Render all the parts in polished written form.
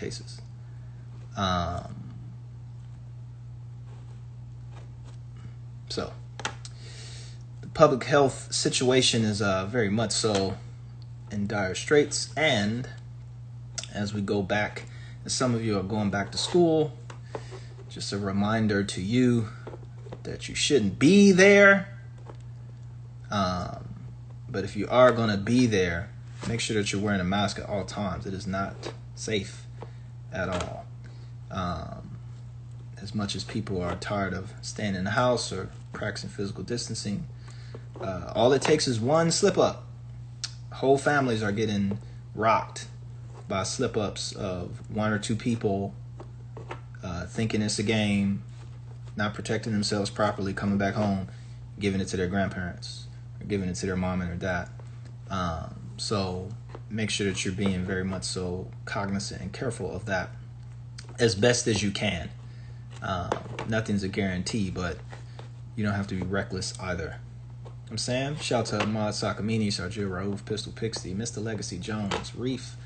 cases. So the public health situation is very much so in dire straits. And as we go back, as some of you are going back to school, just a reminder to you that you shouldn't be there. But if you are going to be there, make sure that you're wearing a mask at all times. It is not safe at all. As much as people are tired of staying in the house or practicing physical distancing, all it takes is one slip up. Whole families are getting rocked by slip ups of one or two people thinking it's a game, not protecting themselves properly, coming back home, giving it to their grandparents, or giving it to their mom and their dad. So make sure that you're being very much so cognizant and careful of that as best as you can. Nothing's a guarantee, but you don't have to be reckless either. I'm Sam. Shout out to Ahmad Sakamini, Sergio Raouf, Pistol Pixie, Mr. Legacy Jones, Reef,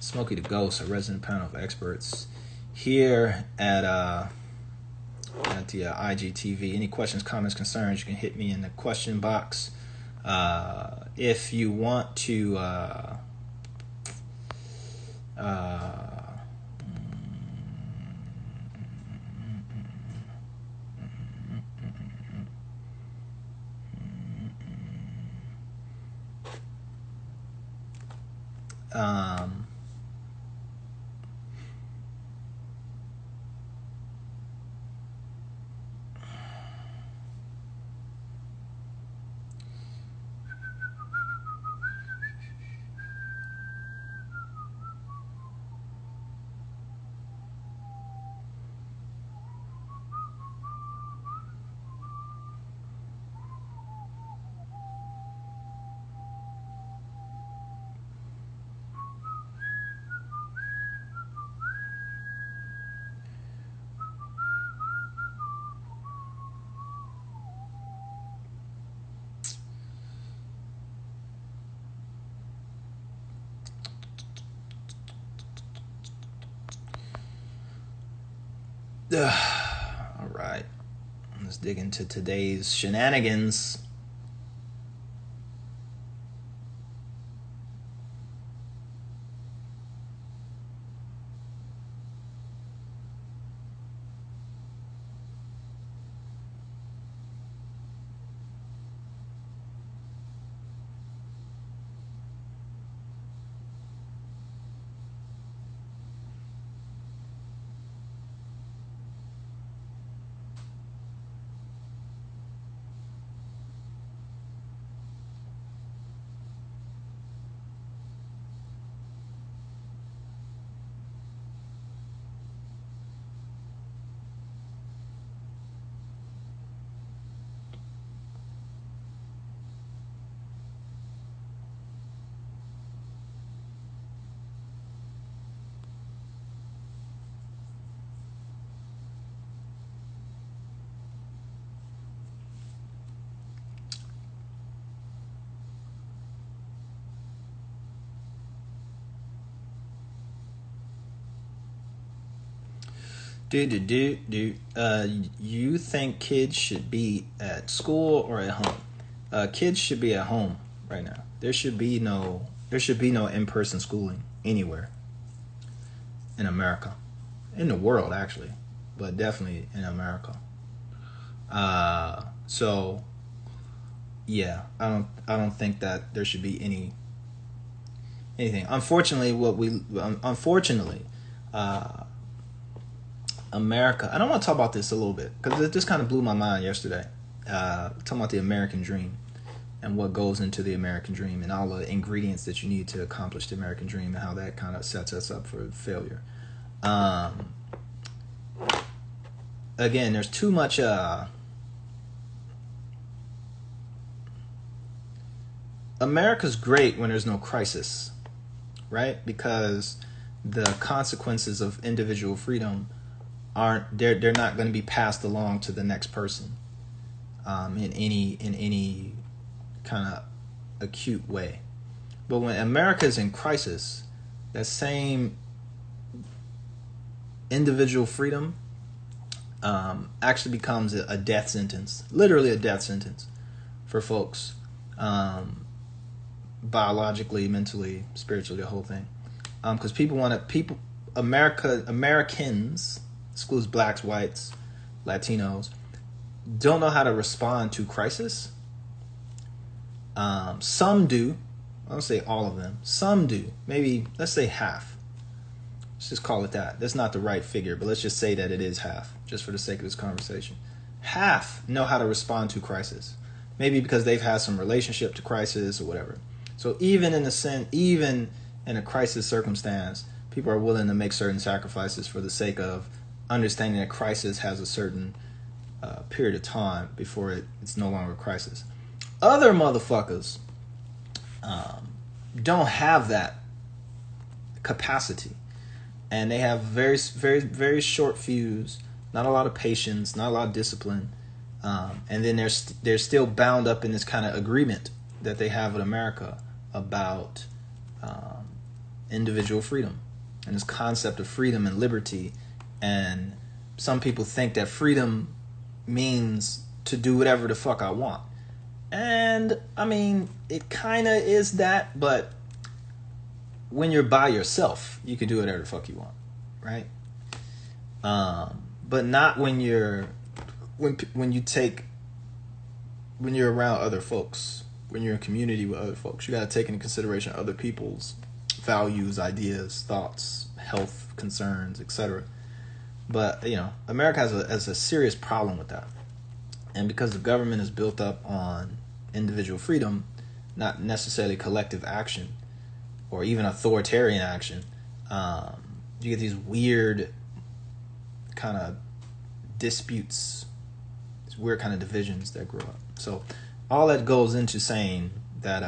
Smokey the Ghost, a resident panel of experts here at the IGTV. Any questions, comments, concerns, you can hit me in the question box. If you want to all right, let's dig into today's shenanigans. You think kids should be at school or at home? Kids should be at home right now. There should be no in-person schooling anywhere in America, in the world actually, but definitely in America. So yeah, I don't think that there should be anything. Unfortunately, America, and I want to talk about this a little bit because it just kind of blew my mind yesterday. Talking about the American dream and what goes into the American dream and all the ingredients that you need to accomplish the American dream and how that kind of sets us up for failure. Again, there's too much America's great when there's no crisis, right? Because the consequences of individual freedom they're not going to be passed along to the next person in any kind of acute way. But when America is in crisis, that same individual freedom actually becomes a death sentence, literally a death sentence for folks, biologically, mentally, spiritually, the whole thing. Because Americans, excludes blacks, whites, Latinos, don't know how to respond to crisis. Some do. I don't say all of them. Some do. Maybe, let's say half. Let's just call it that. That's not the right figure, but let's just say that it is half, just for the sake of this conversation. Half know how to respond to crisis. Maybe because they've had some relationship to crisis or whatever. So even in a crisis circumstance, people are willing to make certain sacrifices for the sake of understanding that crisis has a certain period of time before it's no longer a crisis. Other motherfuckers don't have that capacity, and they have very, very, very short fuse, not a lot of patience, not a lot of discipline, and then they're still bound up in this kind of agreement that they have with America about individual freedom and this concept of freedom and liberty. And some people think that freedom means to do whatever the fuck I want. And I mean, it kind of is that, but when you're by yourself, you can do whatever the fuck you want, right? But not when you're around other folks, when you're in community with other folks. You got to take into consideration other people's values, ideas, thoughts, health concerns, etc. But America has a serious problem with that, and because the government is built up on individual freedom, not necessarily collective action or even authoritarian action, you get these weird kind of disputes, these weird kind of divisions that grow up. So all that goes into saying that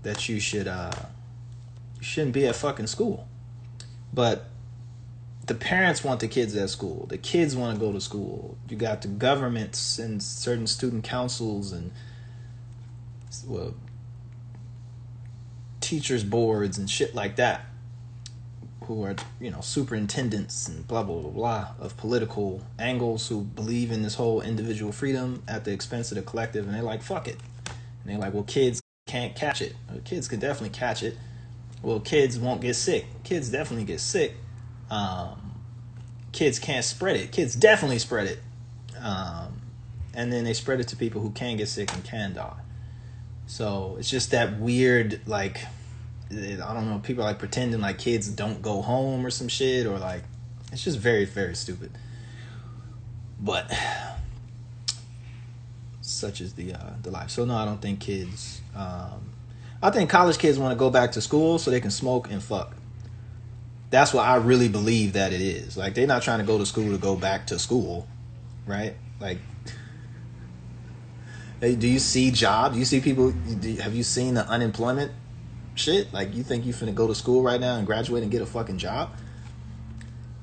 that you shouldn't be at fucking school. But the parents want the kids at school. The kids want to go to school. You got the governments and certain student councils and teachers boards and shit like that, who are superintendents and blah blah blah blah of political angles, who believe in this whole individual freedom at the expense of the collective, and they're like, fuck it. And they're like, well, kids can't catch it. Well, kids can definitely catch it. Well, kids won't get sick. Kids definitely get sick. Kids can't spread it. Kids definitely spread it. And then they spread it to people who can get sick and can die. So it's just that weird, like, I don't know, people are like pretending like kids don't go home or some shit, or like, it's just very, very stupid. But such is the life. So no, I don't think kids. I think college kids want to go back to school so they can smoke and fuck. That's what I really believe that it is. Like, they're not trying to go to school to go back to school, right? Like, do you see jobs? Do you see people? Have you seen the unemployment shit? Like, you think you finna go to school right now and graduate and get a fucking job?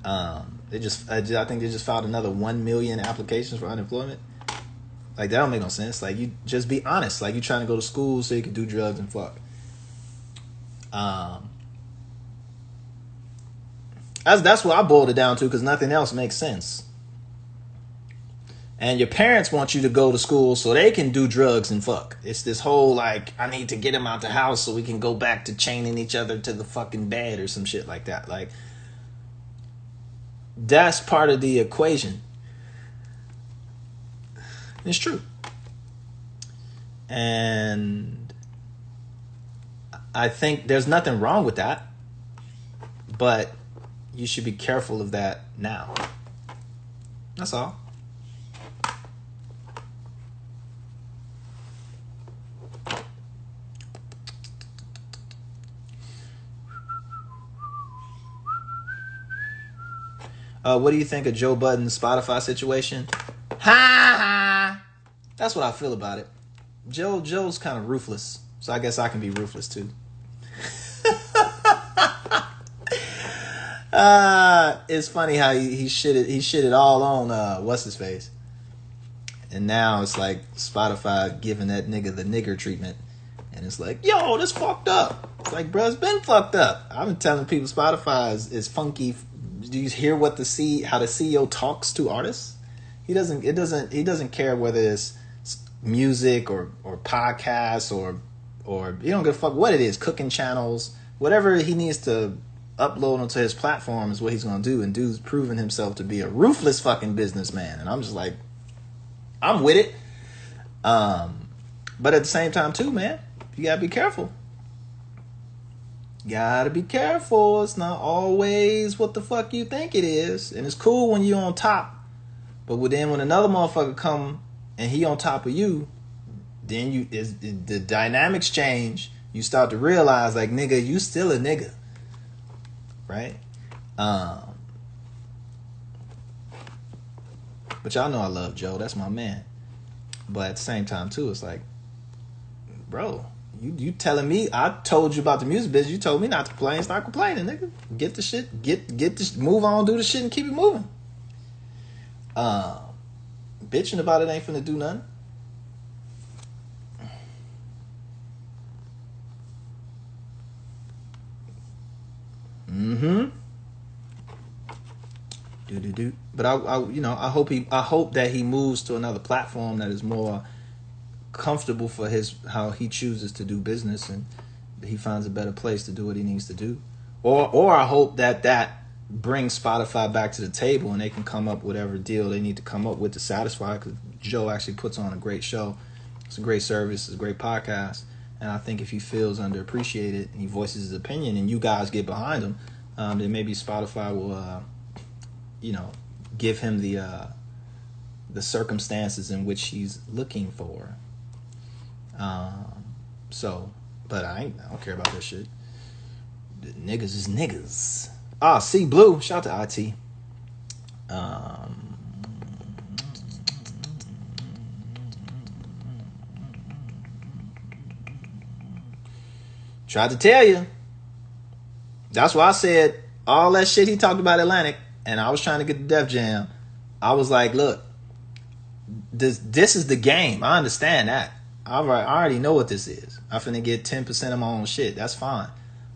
I think they just filed another 1 million applications for unemployment. Like, that don't make no sense. Like, you just be honest. Like, you trying to go to school so you can do drugs and fuck. That's what I boiled it down to, because nothing else makes sense. And your parents want you to go to school so they can do drugs and fuck. It's this whole, like, I need to get them out the house so we can go back to chaining each other to the fucking bed or some shit like that. Like, that's part of the equation. It's true. And I think there's nothing wrong with that, but you should be careful of that now. That's all. What do you think of Joe Budden's Spotify situation? Ha ha! That's what I feel about it. Joe's kind of ruthless, so I guess I can be ruthless too. It's funny how he shitted all on what's his face, and now it's like Spotify giving that nigga the nigger treatment, and it's like, yo, this fucked up. It's like, bro, it's been fucked up. I've been telling people Spotify is funky. Do you hear how the CEO talks to artists? He doesn't care whether it's music or podcasts or he don't give a fuck what it is, cooking channels, whatever he needs to upload onto his platform is what he's gonna do. And dude's proven himself to be a ruthless fucking businessman. And I'm just like, I'm with it. But at the same time too, man, you gotta be careful. Gotta be careful. It's not always what the fuck you think it is. And it's cool when you're on top. But then when another motherfucker come and he on top of you, then the dynamics change. You start to realize, like, nigga, you still a nigga. Right? But y'all know I love Joe. That's my man. But at the same time too, it's like, bro, you telling me, I told you about the music business, you told me not to complain, start complaining, nigga. Get the shit, get this, move on, do the shit and keep it moving. Bitching about it ain't finna do nothing. But I hope that he moves to another platform that is more comfortable for how he chooses to do business, and he finds a better place to do what he needs to do. Or I hope that brings Spotify back to the table and they can come up with whatever deal they need to come up with to satisfy, because Joe actually puts on a great show. It's a great service. It's a great podcast. And I think if he feels underappreciated and he voices his opinion and you guys get behind him, then maybe Spotify will, give him the circumstances in which he's looking for. But I don't care about that shit. The niggas is niggas. C Blue, shout out to IT. Tried to tell you. That's why I said all that shit he talked about Atlantic, and I was trying to get the Def Jam. I was like, look, this is the game. I understand that. I already know what this is. I'm finna get 10% of my own shit. That's fine.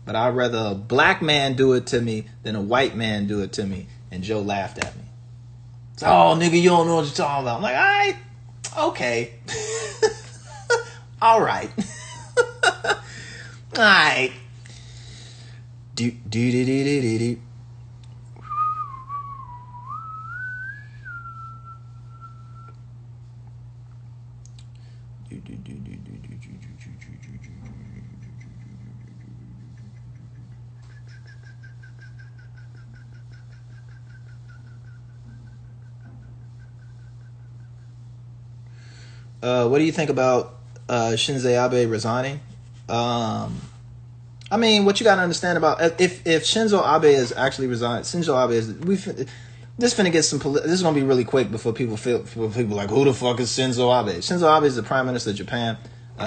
But I'd rather a black man do it to me than a white man do it to me. And Joe laughed at me. So, oh, nigga, you don't know what you're talking about. I'm like, all right, okay. All right. All right. Do. What do you think about Shinzo Abe resigning? I mean, what you got to understand about if Shinzo Abe is actually resigned, Shinzo Abe is this finna get some. This is gonna be really quick before people like, who the fuck is Shinzo Abe? Shinzo Abe is the Prime Minister of Japan.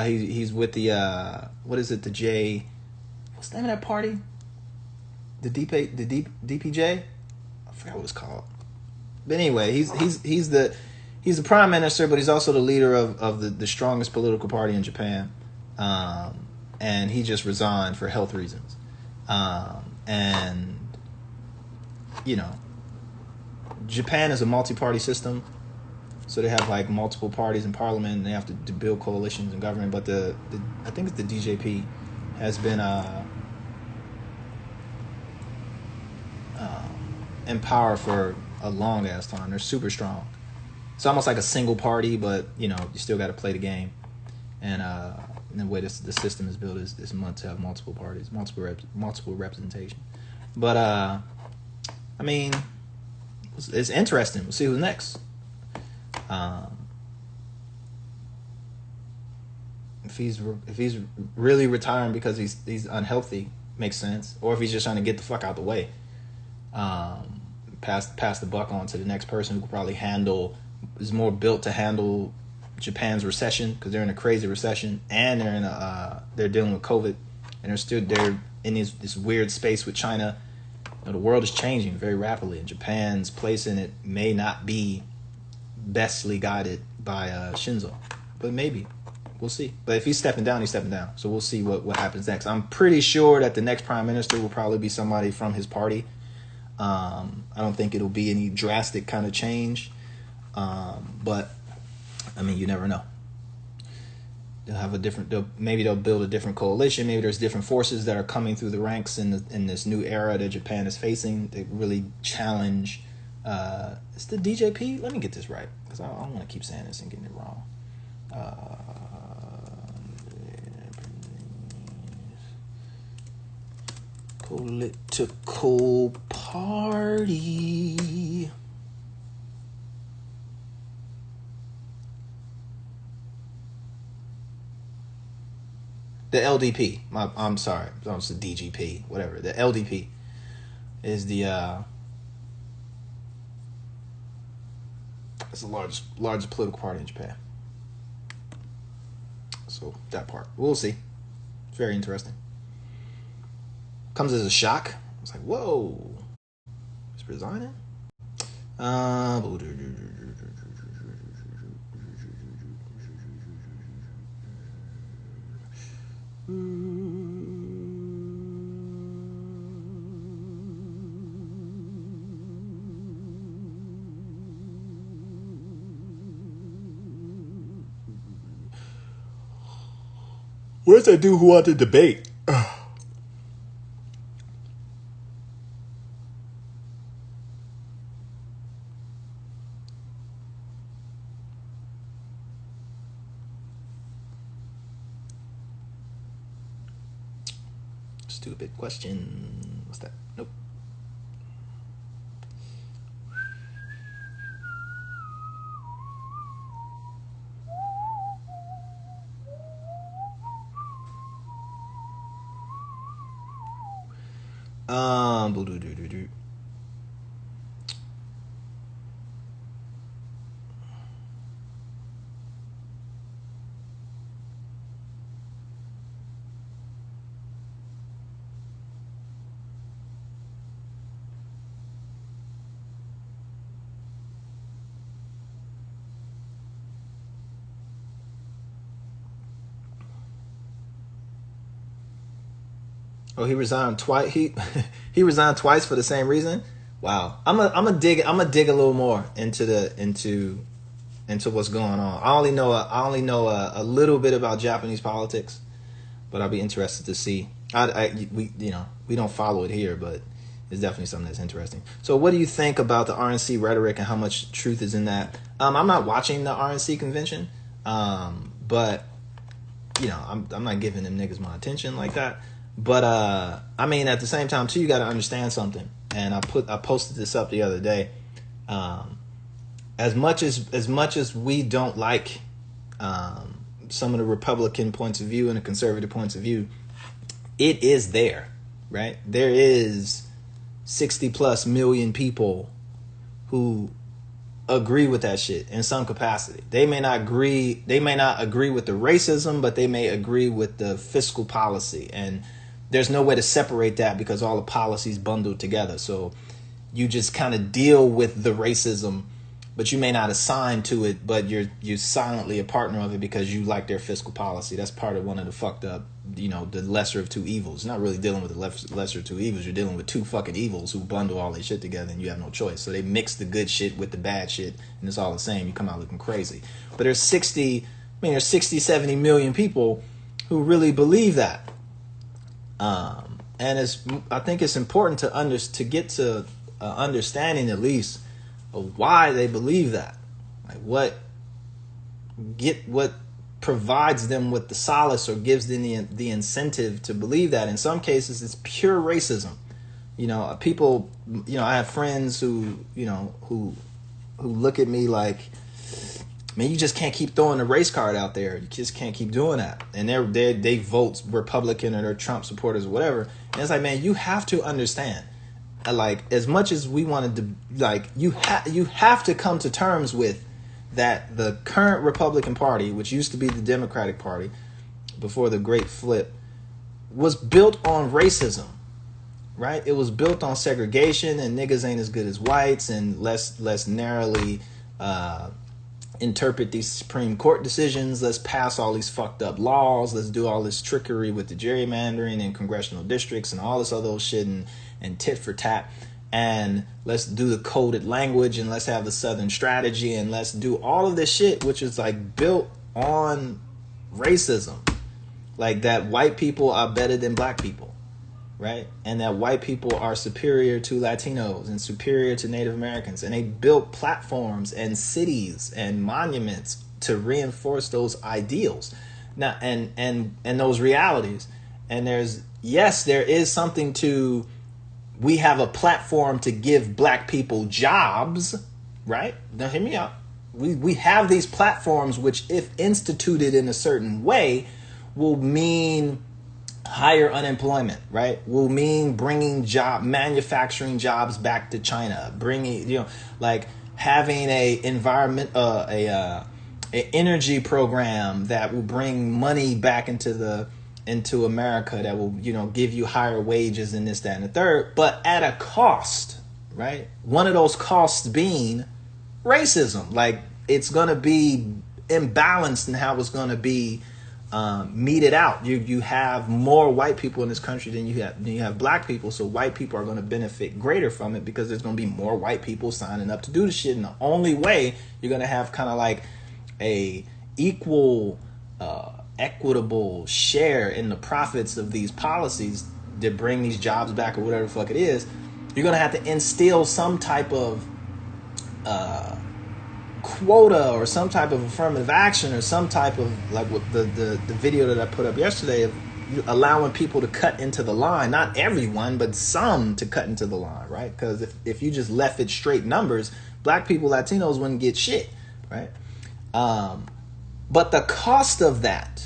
He's with the what is it? The J. What's the name of that party? The DPJ. I forgot what it's called. But anyway, he's the Prime Minister, but he's also the leader of the strongest political party in Japan. And he just resigned for health reasons. And, Japan is a multi-party system. So they have like multiple parties in parliament, and they have to build coalitions and government. But I think it's the DJP has been in power for a long ass time. They're super strong. It's almost like a single party, but you still got to play the game. And the way the system is built is meant to have multiple parties, multiple representation. But I mean, it's interesting. We'll see who's next. If he's really retiring because he's unhealthy, makes sense. Or if he's just trying to get the fuck out the way, pass the buck on to the next person who could probably is more built to handle Japan's recession, because they're in a crazy recession, and they're dealing with COVID, and they're in this weird space with China. The world is changing very rapidly, and Japan's place in it may not be bestly guided by Shinzo, but maybe we'll see. But if he's stepping down, he's stepping down. So we'll see what happens next. I'm pretty sure that the next prime minister will probably be somebody from his party. I don't think it'll be any drastic kind of change. But I mean, you never know. They'll have a different. Maybe they'll build a different coalition. Maybe there's different forces that are coming through the ranks in this new era that Japan is facing. They really challenge. It's the DJP. Let me get this right because I don't want to keep saying this and getting it wrong. Political party. The LDP. I'm sorry. It's the DGP. Whatever. The LDP is the it's the largest political party in Japan. So that part, we'll see. It's very interesting. Comes as a shock. It's like, whoa, he's resigning. Where's that dude who wanted to debate? Stupid question. What's that? Nope. Oh, he resigned twice. He resigned twice for the same reason. Wow. I'm gonna dig a little more into what's going on. I only know a little bit about Japanese politics, but I'll be interested to see. We don't follow it here, but it's definitely something that's interesting. So, what do you think about the RNC rhetoric and how much truth is in that? I'm not watching the RNC convention, but I'm not giving them niggas my attention like that. But I mean, at the same time too, you got to understand something. And I posted this up the other day. As much as we don't like some of the Republican points of view and the conservative points of view, it is there, right? There is 60+ million people who agree with that shit in some capacity. They may not agree with the racism, but they may agree with the fiscal policy. And there's no way to separate that because all the policies bundled together. So you just kind of deal with the racism, but you may not assign to it, but you're silently a partner of it because you like their fiscal policy. That's part of one of the fucked up, the lesser of two evils. You're not really dealing with the lesser of two evils. You're dealing with two fucking evils who bundle all their shit together and you have no choice. So they mix the good shit with the bad shit and it's all the same. You come out looking crazy. But there's 60, 70 million people who really believe that. And I think it's important to get to understanding at least of why they believe that. Like what provides them with the solace or gives them the incentive to believe that. In some cases, it's pure racism. People. I have friends who look at me like, man, you just can't keep throwing the race card out there. You just can't keep doing that. And they vote Republican or they're Trump supporters or whatever. And it's like, man, you have to understand. Like, as much as we wanted to, like, you have to come to terms with that the current Republican Party, which used to be the Democratic Party before the Great Flip, was built on racism, right? It was built on segregation and niggas ain't as good as whites and less narrowly interpret these Supreme Court decisions. Let's pass all these fucked up laws. Let's do all this trickery with the gerrymandering and congressional districts and all this other shit and tit for tat. And let's do the coded language and let's have the Southern strategy and let's do all of this shit, which is like built on racism. Like that white people are better than black people, right? And that white people are superior to Latinos and superior to Native Americans. And they built platforms and cities and monuments to reinforce those ideals. Now, and those realities. And there is something to, we have a platform to give black people jobs, right? Now hear me out. We have these platforms which, if instituted in a certain way, will mean higher unemployment, right? Will mean bringing manufacturing jobs back to China, bringing, like having a energy program that will bring money back into America that will, give you higher wages and this, that, and the third, but at a cost, right? One of those costs being racism. Like it's going to be imbalanced in how it's going to be meted out. You have more white people in this country than you have black people, so white people are going to benefit greater from it because there's going to be more white people signing up to do the shit. And the only way you're going to have kind of like a equal, equitable share in the profits of these policies that bring these jobs back or whatever the fuck it is, you're going to have to instill some type of quota or some type of affirmative action or some type of, like what the video that I put up yesterday, of allowing people to cut into the line. Not everyone, but some to cut into the line, right? Because if you just left it straight numbers, black people, Latinos wouldn't get shit, right? But the cost of that,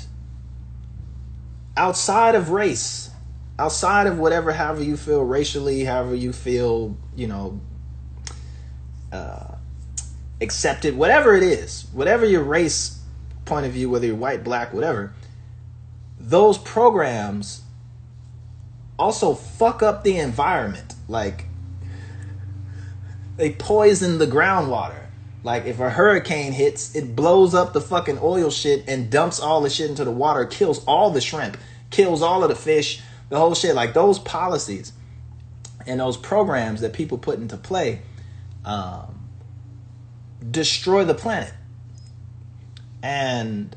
outside of race, outside of whatever, however you feel racially, however you feel, accepted, whatever it is, whatever your race point of view, whether you're white, black, whatever, those programs also fuck up the environment. Like they poison the groundwater. Like if a hurricane hits, it blows up the fucking oil shit and dumps all the shit into the water, kills all the shrimp, kills all of the fish, the whole shit. Like those policies and those programs that people put into play, destroy the planet. And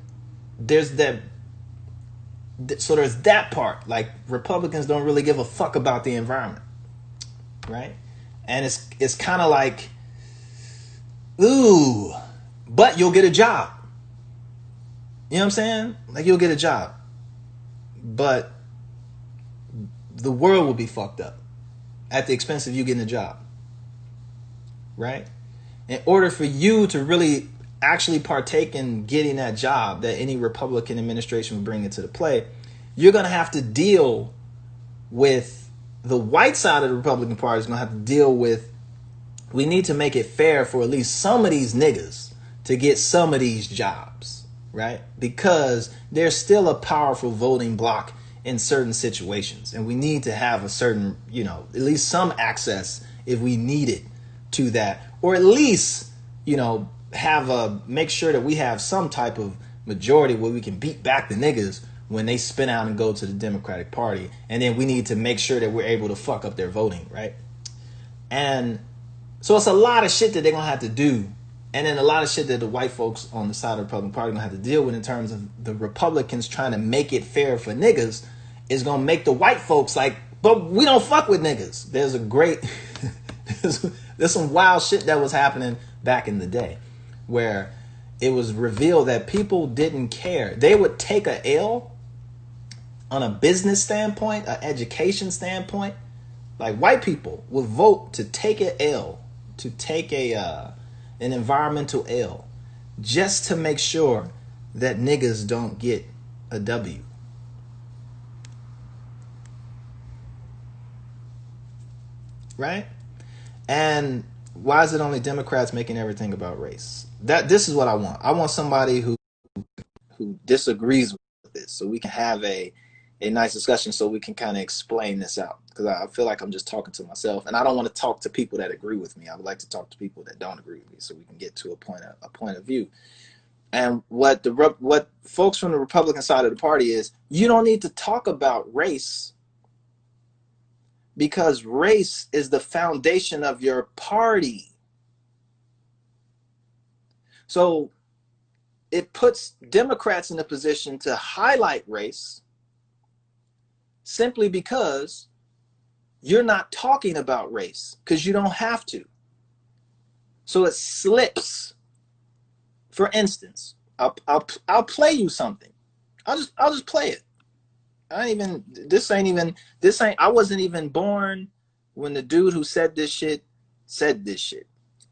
there's that part. Like Republicans don't really give a fuck about the environment, right? And it's kind of like, ooh, but you'll get a job. You know what I'm saying? Like you'll get a job, but the world will be fucked up at the expense of you getting a job, right? In order for you to really actually partake in getting that job that any Republican administration would bring into the play, you're going to have to deal with the white side of the Republican Party is going to have to deal with, we need to make it fair for at least some of these niggas to get some of these jobs, right? Because there's still a powerful voting bloc in certain situations. And we need to have a certain, at least some access if we need it to that. Or at least, make sure that we have some type of majority where we can beat back the niggas when they spin out and go to the Democratic Party. And then we need to make sure that we're able to fuck up their voting, right? And so it's a lot of shit that they're going to have to do. And then a lot of shit that the white folks on the side of the Republican Party are going to have to deal with in terms of the Republicans trying to make it fair for niggas is going to make the white folks like, but we don't fuck with niggas. There's a great... There's some wild shit that was happening back in the day where it was revealed that people didn't care. They would take a L on a business standpoint, an education standpoint. Like white people would vote to take an L, to take an environmental L, just to make sure that niggas don't get a W. Right? And why is it only Democrats making everything about race? This is what I want. I want somebody who disagrees with this so we can have a nice discussion so we can kind of explain this out. because I feel like I'm just talking to myself, and I don't want to talk to people that agree with me. I would like to talk to people that don't agree with me, so we can get to a point of view. And what folks from the Republican side of the party is, you don't need to talk about race because race is the foundation of your party. So it puts Democrats in a position to highlight race simply because you're not talking about race, because you don't have to. So it slips. For instance, I'll play you something. I'll just play it. I wasn't even born when the dude who said this shit.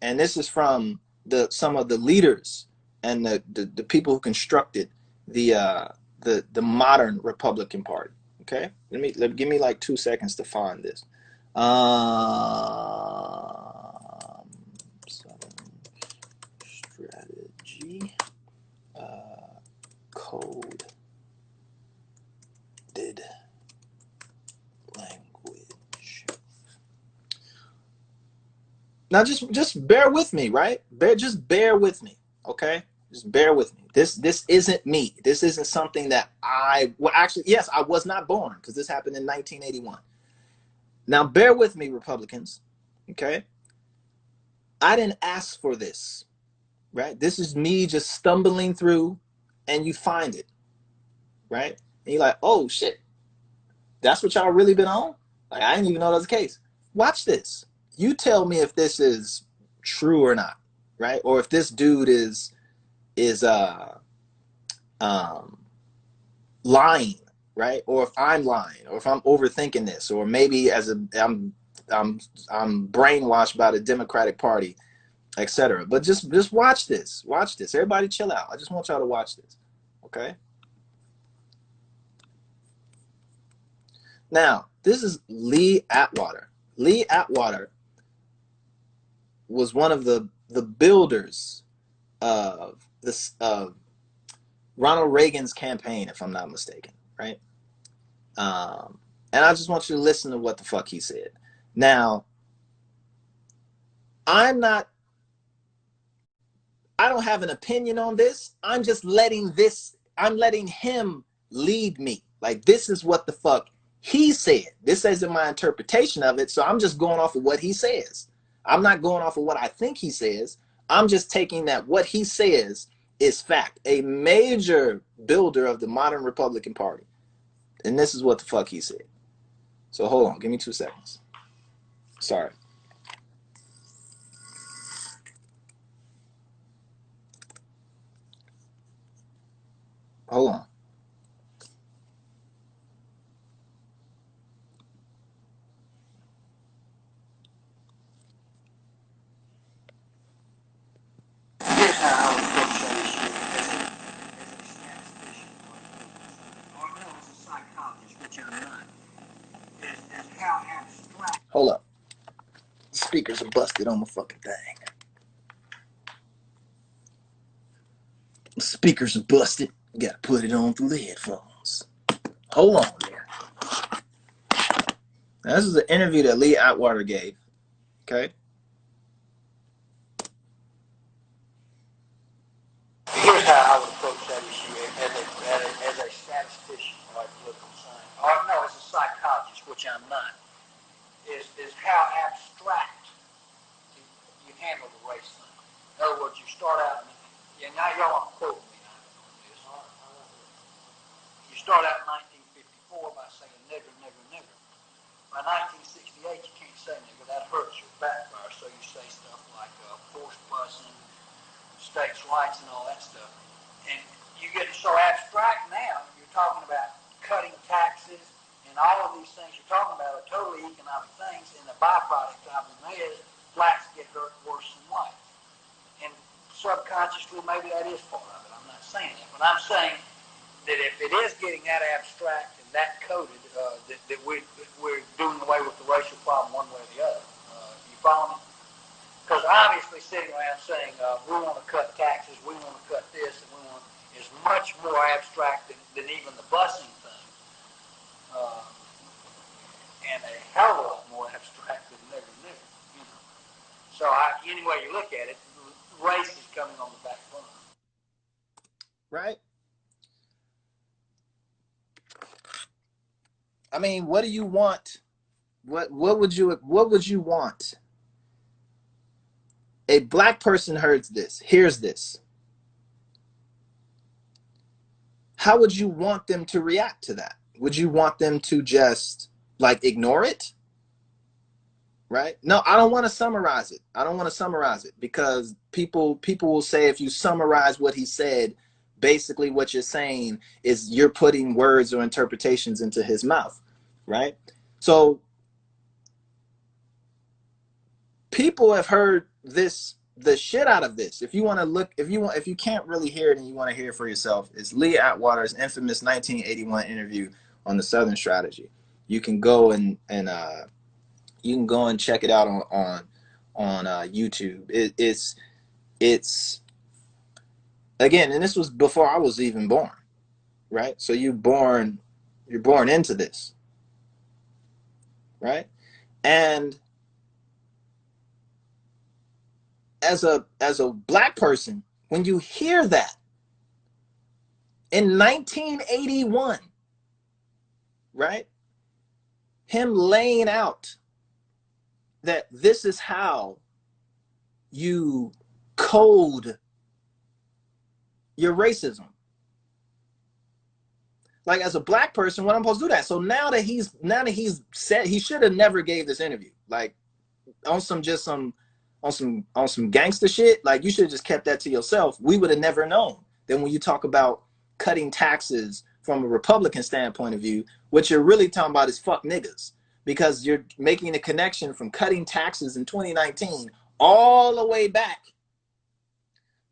And this is from some of the leaders and the people who constructed the modern Republican Party. Okay, give me like 2 seconds to find this. Strategy code language. Now just bear with me, right? Just bear with me, okay? Just bear with me. This isn't me. This isn't something that actually, yes, I was not born because this happened in 1981. Now bear with me, Republicans, okay? I didn't ask for this, right? This is me just stumbling through, and you find it, right? And you're like, oh shit, that's what y'all really been on? Like, I didn't even know that was the case. Watch this. You tell me if this is true or not, right? Or if this dude is lying, right? Or if I'm lying, or if I'm overthinking this, or maybe I'm brainwashed by the Democratic Party, etc. But just watch this. Watch this. Everybody chill out. I just want y'all to watch this. Okay? Now, this is Lee Atwater. Lee Atwater was one of the builders of this Ronald Reagan's campaign, if I'm not mistaken, right? And I just want you to listen to what the fuck he said. Now, I don't have an opinion on this. I'm letting him lead me. Like, this is what the fuck he said. This isn't my interpretation of it, so I'm just going off of what he says. I'm not going off of what I think he says. I'm just taking that what he says is fact. A major builder of the modern Republican Party. And this is what the fuck he said. So hold on, give me 2 seconds. Sorry. Hold on. Here's how I would approach that issue as a statistician, or no, as a psychologist, which I'm not. Is how abstract. Hold up. The speakers are busted on my fucking thing. The speakers are busted. You gotta put it on through the headphones. Hold on there. Now, this is an interview that Lee Atwater gave. Okay? Here's how I would approach that issue as a statistician or a political science, or no, as a psychologist, which I'm not, is how abstract you handle the race thing. In other words, you start out, and now y'all want to quote me on this. You start out in 1954 by saying nigger, nigger, nigger. By 1968, you can't say nigger. That hurts your backfire, so you say stuff like forced busing, states' rights, and all that stuff. And you get so abstract now, you're talking about cutting taxes, and all of these things you're talking about are totally economic things, and the byproduct of them is blacks get hurt worse than whites. And subconsciously, maybe that is part of it. I'm not saying that, but I'm saying that if it is getting that abstract and that coded, that we're doing away with the racial problem one way or the other. You follow me? Because obviously sitting around saying we want to cut taxes, we want to cut this, and we want is much more abstract than even the busing thing. And a hell of a lot more abstract than nigger, you know. So any way you look at it, race is coming on the back burner. Right? I mean, what do you want? What would you want? A black person hears this. How would you want them to react to that? Would you want them to just like ignore it? Right? No, I don't want to summarize it. I don't want to summarize it because people will say if you summarize what he said, basically what you're saying is you're putting words or interpretations into his mouth, right? So people have heard the shit out of this. If you want to look, if you can't really hear it and you want to hear it for yourself, it's Lee Atwater's infamous 1981 interview on the Southern Strategy. You can go and you can go and check it out on YouTube. It's again, and this was before I was even born, right? So you're born into this, right? And as a black person, when you hear that in 1981, right? Him laying out that this is how you code your racism. Like as a black person, what I'm supposed to do that? So now that he's said, he should have never gave this interview. Like on some gangster shit, like you should have just kept that to yourself. We would have never known. Then when you talk about cutting taxes from a Republican standpoint of view, what you're really talking about is fuck niggas, because you're making a connection from cutting taxes in 2019 all the way back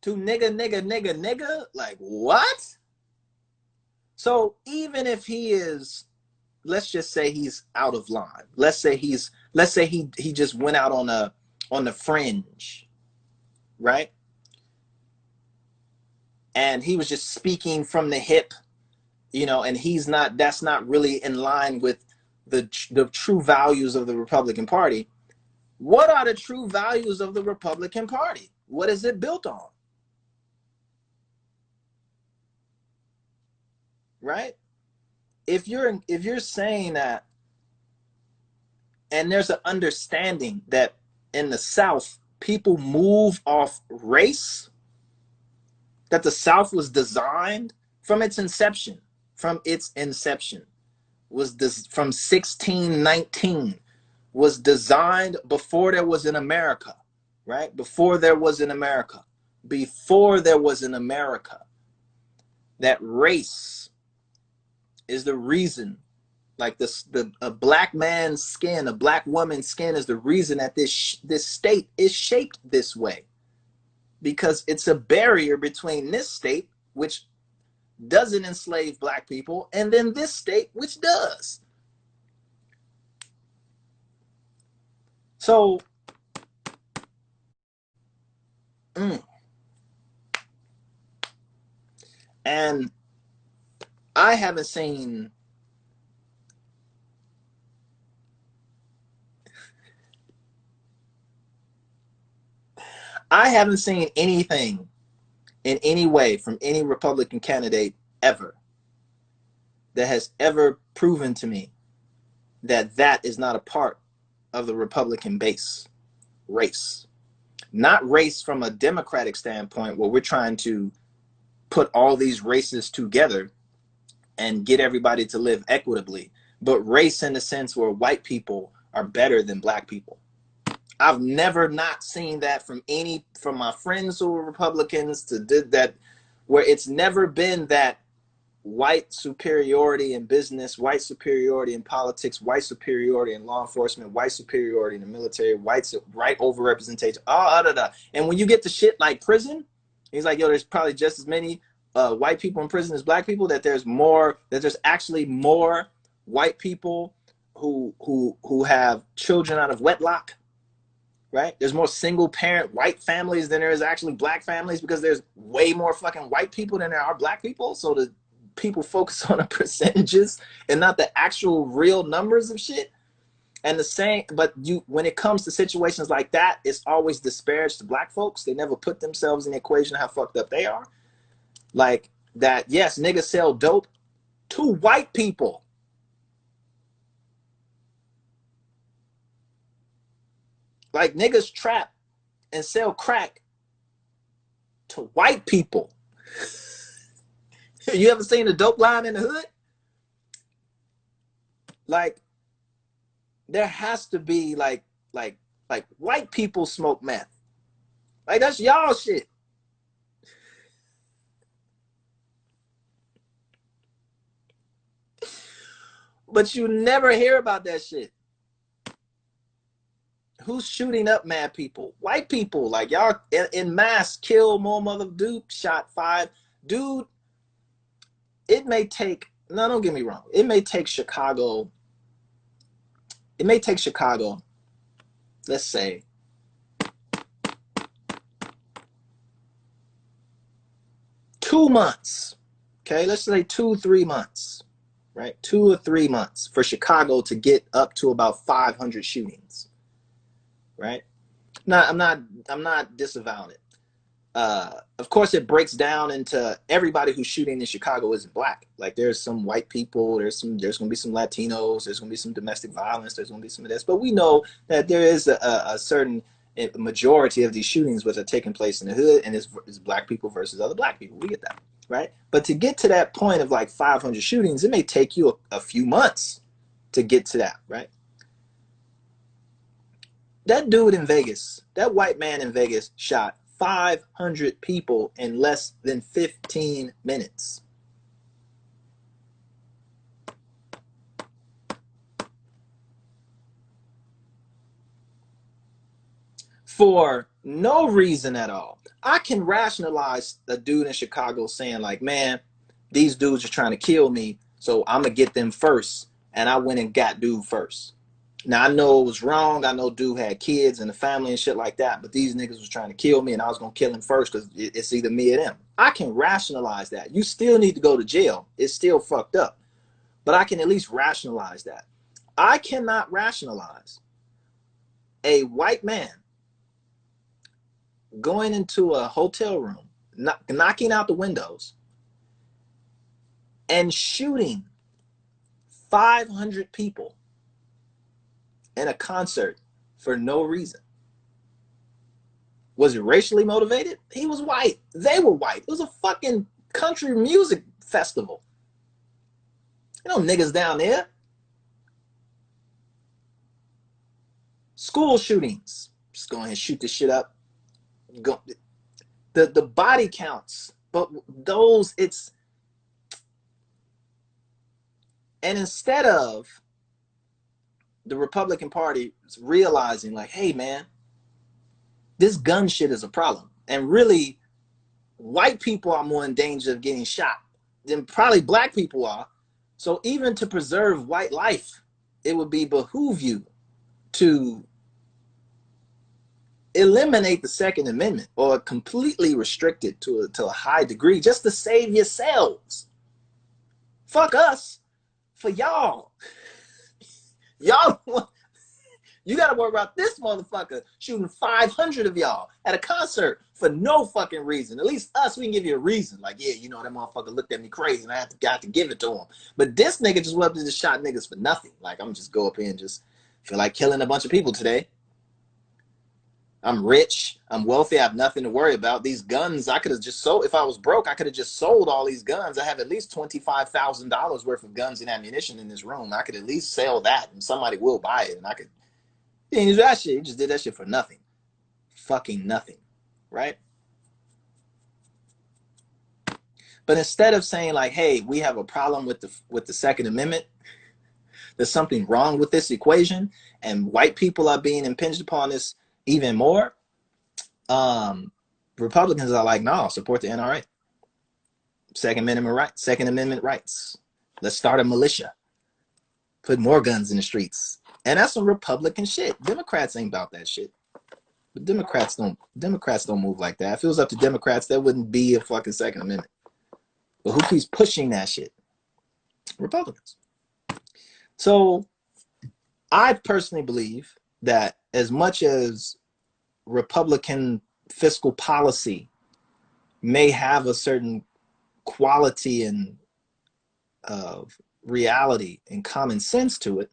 to nigga. Like what? So even if he is, let's just say he's out of line. Let's say he just went out on the fringe, right? And he was just speaking from the hip, you know, and that's not really in line with the true values of the Republican Party. What are the true values of the Republican Party? What is it built on? Right? If you're saying that, and there's an understanding that in the South, people move off race, that the South was designed from its inception, was this from 1619, was designed before there was an America, right? Before there was an America, that race is the reason. Like a black man's skin, a black woman's skin is the reason that this state is shaped this way, because it's a barrier between this state, which doesn't enslave black people, and then this state, which does. So, and I haven't seen anything in any way from any Republican candidate ever that has ever proven to me that is not a part of the Republican base. Race. Not race from a Democratic standpoint where we're trying to put all these races together and get everybody to live equitably, but race in the sense where white people are better than black people. I've never not seen that from my friends who are Republicans to did that, where it's never been that white superiority in business, white superiority in politics, white superiority in law enforcement, white superiority in the military, right overrepresentation, And when you get to shit like prison, he's like, yo, there's probably just as many white people in prison as black people, that there's actually more white people who have children out of wedlock. Right? There's more single parent white families than there is actually black families, because there's way more fucking white people than there are black people. So the people focus on the percentages and not the actual real numbers of shit. And the same, but when it comes to situations like that, it's always disparaged to black folks. They never put themselves in the equation of how fucked up they are. Like that, yes, niggas sell dope to white people. Like niggas trap and sell crack to white people. You ever seen a dope line in the hood? Like, there has to be like white people smoke meth. Like that's y'all shit. But you never hear about that shit. Who's shooting up mad people? White people. Like y'all in mass kill more mother dude, shot 5. Dude, it may take, no, don't get me wrong. It may take Chicago, let's say 2 months. Okay, let's say 2-3 months, right? 2 or 3 months for Chicago to get up to about 500 shootings, right? I'm not disavowing it. Of course, it breaks down into everybody who's shooting in Chicago isn't black. Like there's some white people, there's going to be some Latinos, there's going to be some domestic violence, there's going to be some of this. But we know that there is a certain majority of these shootings which are taking place in the hood, and it's black people versus other black people. We get that, right? But to get to that point of like 500 shootings, it may take you a few months to get to that, right? That dude in Vegas, that white man in Vegas shot 500 people in less than 15 minutes. For no reason at all. I can rationalize a dude in Chicago saying like, man, these dudes are trying to kill me, so I'm going to get them first. And I went and got dude first. Now, I know it was wrong. I know dude had kids and a family and shit like that, but these niggas was trying to kill me and I was going to kill him first because it's either me or them. I can rationalize that. You still need to go to jail. It's still fucked up. But I can at least rationalize that. I cannot rationalize a white man going into a hotel room, knocking out the windows, and shooting 500 people in a concert for no reason. Was it racially motivated? He was white. They were white. It was a fucking country music festival. You know niggas down there. School shootings. Just go ahead and shoot this shit up. Go. The body counts, but those it's, and instead of the Republican Party realizing like, hey man, this gun shit is a problem, and really white people are more in danger of getting shot than probably black people are. So even to preserve white life, it would be behoove you to eliminate the Second Amendment or completely restrict it to a high degree just to save yourselves. Fuck us for y'all. Y'all, you got to worry about this motherfucker shooting 500 of y'all at a concert for no fucking reason. At least us, we can give you a reason. Like, yeah, you know, that motherfucker looked at me crazy and I got to give it to him. But this nigga just went up and just shot niggas for nothing. Like, I'm just go up here and just feel like killing a bunch of people today. I'm rich. I'm wealthy. I have nothing to worry about. These guns, I could have just sold. If I was broke, I could have just sold all these guns. I have at least $25,000 worth of guns and ammunition in this room. I could at least sell that and somebody will buy it. And I could, you know, that shit. You just did that shit for nothing. Fucking nothing. Right? But instead of saying like, hey, we have a problem with the Second Amendment, there's something wrong with this equation, and white people are being impinged upon this even more, Republicans are like, no, support the NRA. Second Amendment rights. Let's start a militia. Put more guns in the streets. And that's some Republican shit. Democrats ain't about that shit. But Democrats don't move like that. If it was up to Democrats, there wouldn't be a fucking Second Amendment. But who keeps pushing that shit? Republicans. So I personally believe that as much as Republican fiscal policy may have a certain quality and of reality and common sense to it,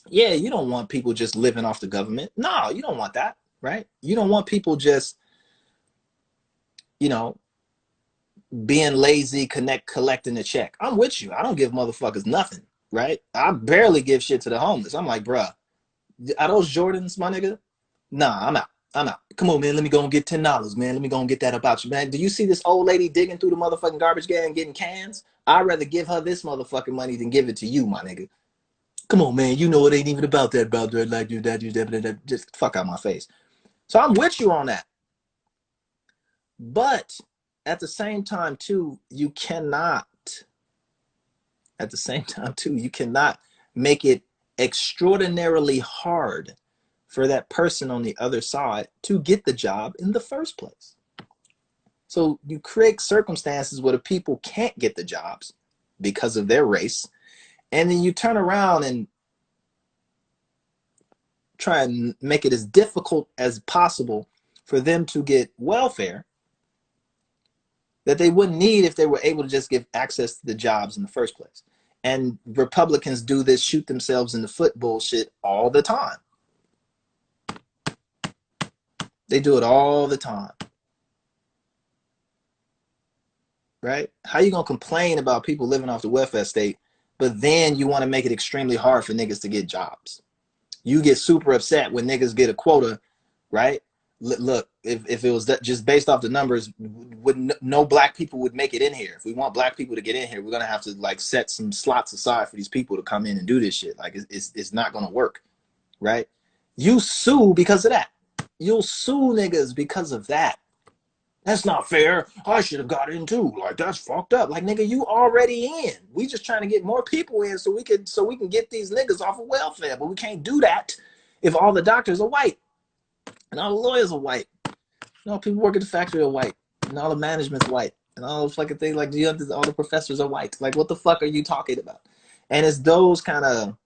yeah, you don't want people just living off the government. No, you don't want that, right? You don't want people just, you know, being lazy, collecting a check. I'm with you. I don't give motherfuckers nothing, right? I barely give shit to the homeless. I'm like, bruh, are those Jordans, my nigga? Nah, I'm out. I'm out. Come on, man. Let me go and get $10, man. Let me go and get that about you, man. Do you see this old lady digging through the motherfucking garbage can and getting cans? I'd rather give her this motherfucking money than give it to you, my nigga. Come on, man. You know it ain't even about that, like you that, you that. Just fuck out my face. So I'm with you on that. But at the same time, too, you cannot. At the same time, too, you cannot make it extraordinarily hard for that person on the other side to get the job in the first place. So you create circumstances where the people can't get the jobs because of their race, and then you turn around and try and make it as difficult as possible for them to get welfare that they wouldn't need if they were able to just give access to the jobs in the first place. And Republicans do this shoot themselves in the foot bullshit all the time. They do it all the time. Right? How you gonna complain about people living off the welfare state, but then you want to make it extremely hard for niggas to get jobs? You get super upset when niggas get a quota, right? Look, if it was just based off the numbers, no black people would make it in here. If we want black people to get in here, we're gonna have to like set some slots aside for these people to come in and do this shit. Like it's not gonna work, right? You sue because of that. You'll sue niggas because of that. That's not fair. I should have got in too. Like that's fucked up. Like nigga, you already in. We just trying to get more people in so we can get these niggas off of welfare. But we can't do that if all the doctors are white and all the lawyers are white. And all people work at the factory are white and all the management's white and all the fucking things like all the professors are white. Like what the fuck are you talking about? And it's those kind of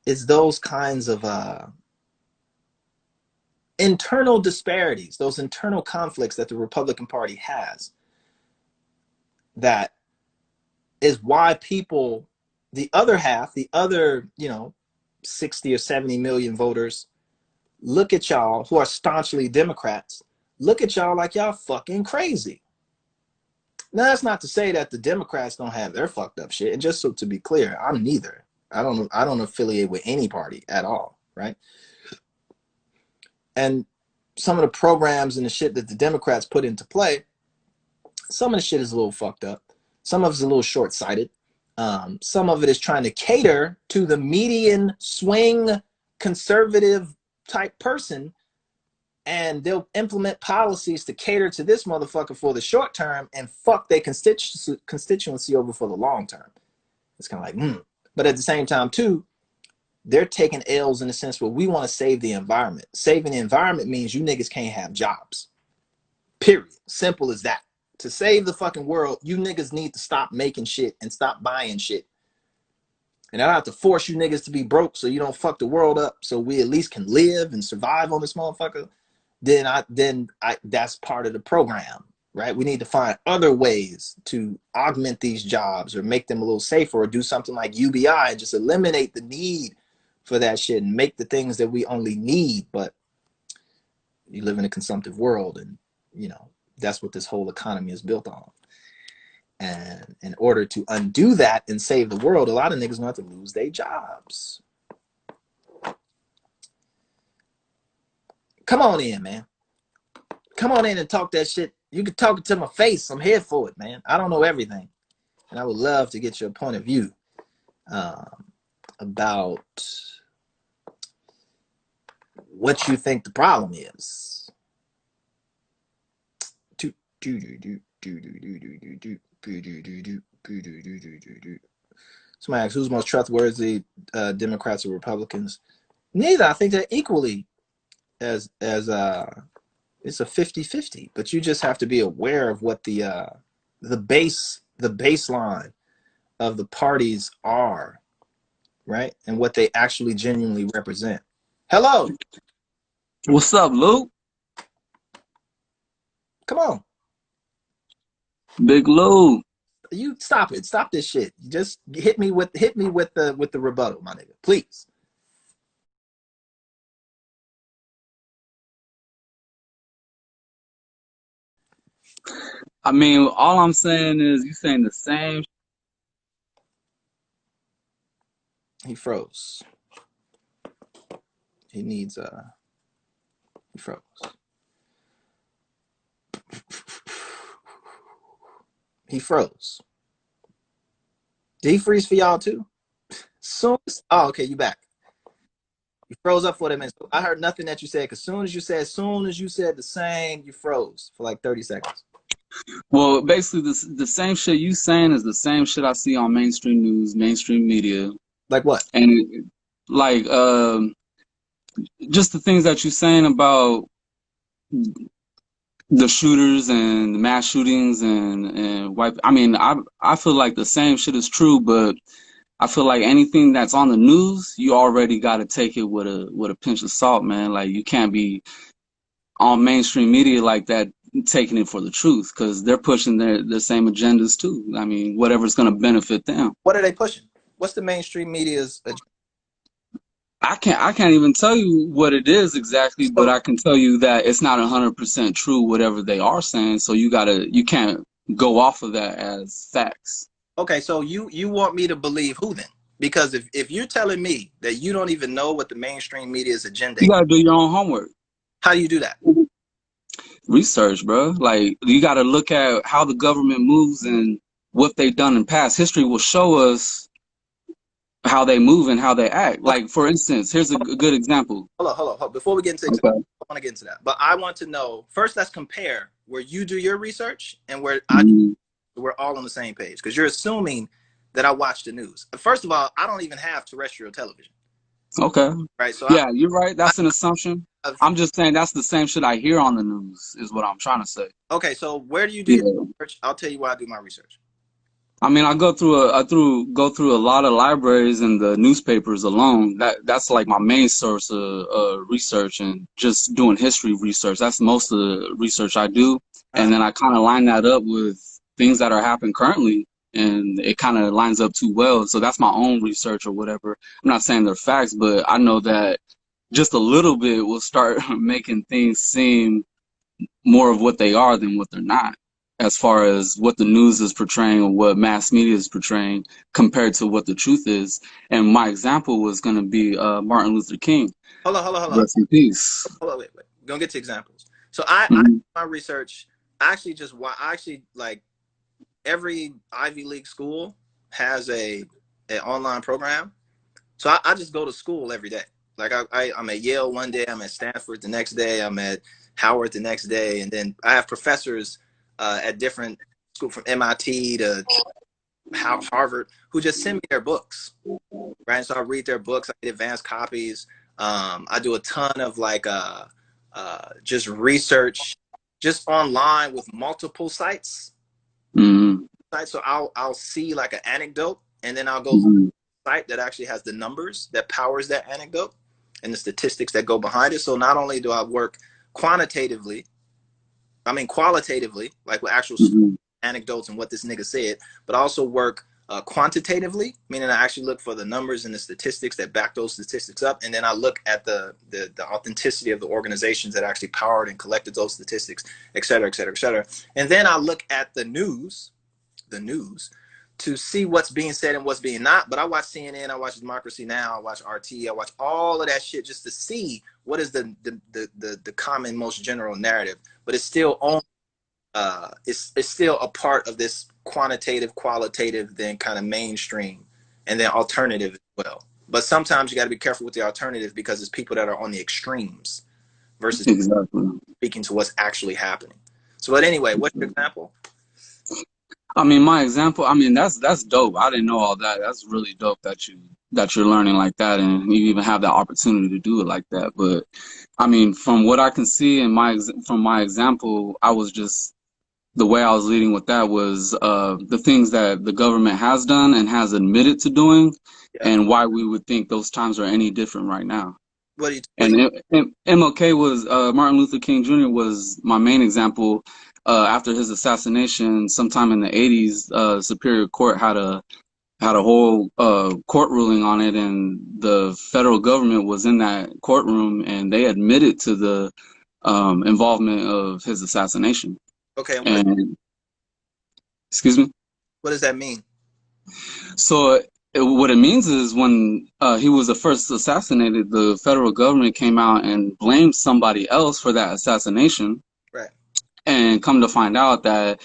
it's those kinds of internal disparities, those internal conflicts that the Republican Party has, that is why people, the other half, the other, 60 or 70 million voters, look at y'all who are staunchly Democrats, look at y'all like y'all fucking crazy. Now, that's not to say that the Democrats don't have their fucked up shit. And just so to be clear, I'm neither. I don't affiliate with any party at all, right? And some of the programs and the shit that the Democrats put into play, some of the shit is a little fucked up. Some of it's a little short-sighted. Some of it is trying to cater to the median swing conservative type person, and they'll implement policies to cater to this motherfucker for the short term and fuck their constituency over for the long term. It's kind of like, But at the same time, too, they're taking L's in the sense where we want to save the environment. Saving the environment means you niggas can't have jobs. Period. Simple as that. To save the fucking world, you niggas need to stop making shit and stop buying shit. And I don't have to force you niggas to be broke so you don't fuck the world up so we at least can live and survive on this motherfucker. Then that's part of the program, right? We need to find other ways to augment these jobs or make them a little safer or do something like UBI and just eliminate the need for that shit and make the things that we only need. But you live in a consumptive world, and that's what this whole economy is built on. And in order to undo that and save the world, a lot of niggas gonna have to lose their jobs. Come on in, man. Come on in and talk that shit. You can talk it to my face. I'm here for it, man. I don't know everything, and I would love to get your point of view about what you think the problem is. Somebody asks, who's most trustworthy, Democrats or Republicans? Neither. I think they're equally as it's a 50-50, but you just have to be aware of what the base the baseline of the parties are, right? And what they actually genuinely represent. Hello. What's up, Luke? Come on. Big Luke. You stop it. Stop this shit. Just hit me with the rebuttal, my nigga. Please. I mean, all I'm saying is you saying the same. He froze. He needs he froze. He froze. Did he freeze for y'all too? Soon as, oh, okay, you back. You froze up for a minute. I heard nothing that you said. Cause soon as you said the same, you froze for like 30 seconds. Well, basically, the same shit you saying is the same shit I see on mainstream news, mainstream media, Like what? and like just the things that you're saying about the shooters and the mass shootings and white. I mean, I feel like the same shit is true, but I feel like anything that's on the news, you already got to take it with a pinch of salt, man. Like you can't be on mainstream media like that taking it for the truth, because they're pushing their same agendas too. I mean, whatever's going to benefit them. What are they pushing? What's the mainstream media's agenda? I can't even tell you what it is exactly, but I can tell you that it's not 100% true whatever they are saying. So you can't go off of that as facts. Okay, so you want me to believe who then? Because if you're telling me that you don't even know what the mainstream media's agenda You is, got to do your own homework. how do you do that? Research, bro. Like you got to look at how the government moves and what they've done in past. History will show us how they move and how they act. Like for instance, here's a good example. Hold on. Before we get into example, I want to get into that, but I want to know first. Let's compare where you do your research and where I do. We're all on the same page because you're assuming that I watch the news. First of all, I don't even have terrestrial television. Okay. Right. So yeah, you're right. That's an assumption. I'm just saying that's the same shit I hear on the news is what I'm trying to say. Okay. So where do you do your research? I'll tell you where I do my research. I mean, I go through a lot of libraries and the newspapers alone. That's like my main source of research, and just doing history research. That's most of the research I do. And then I kind of line that up with things that are happening currently, and it kind of lines up too well. So that's my own research or whatever. I'm not saying they're facts, but I know that just a little bit will start making things seem more of what they are than what they're not, as far as what the news is portraying or what mass media is portraying compared to what the truth is. And my example was going to be Martin Luther King. Hold on. Rest in peace. Hold on, wait. We're going to get to examples. So I do my research. I actually like every Ivy League school has an online program. So I just go to school every day. Like I'm at Yale one day, I'm at Stanford the next day, I'm at Howard the next day, and then I have professors at different schools from MIT to Harvard who just send me their books, right? So I read their books, I get advanced copies. I do a ton of like just research, just online with multiple sites. So I'll see like an anecdote, and then I'll go to a site that actually has the numbers that powers that anecdote and the statistics that go behind it. So not only do I work qualitatively, like with actual anecdotes and what this nigga said, but I also work quantitatively, meaning I actually look for the numbers and the statistics that back those statistics up, and then I look at the authenticity of the organizations that actually powered and collected those statistics, et cetera, et cetera, et cetera. And then I look at the news to see what's being said and what's being not. But I watch CNN, I watch Democracy Now, I watch RT, I watch all of that shit just to see what is the common, most general narrative. But it's still on. It's still a part of this quantitative, qualitative, then kind of mainstream, and then alternative as well. But sometimes you got to be careful with the alternative because it's people that are on the extremes versus speaking to what's actually happening. So, but anyway, what's your example? I mean, my example. I mean, that's dope. I didn't know all that. That's really dope that you're learning like that, and you even have that opportunity to do it like that. But I mean, from what I can see in from my example, I was just the way I was leading with that was the things that the government has done and has admitted to doing, Yeah. and why we would think those times are any different right now. What do you? And MLK was Martin Luther King Jr. was my main example. After his assassination, sometime in the 80s, Superior Court had a whole court ruling on it, and the federal government was in that courtroom, and they admitted to the involvement of his assassination. Okay. And excuse me. What does that mean? So what it means is when he was the first assassinated, the federal government came out and blamed somebody else for that assassination. Right. And come to find out that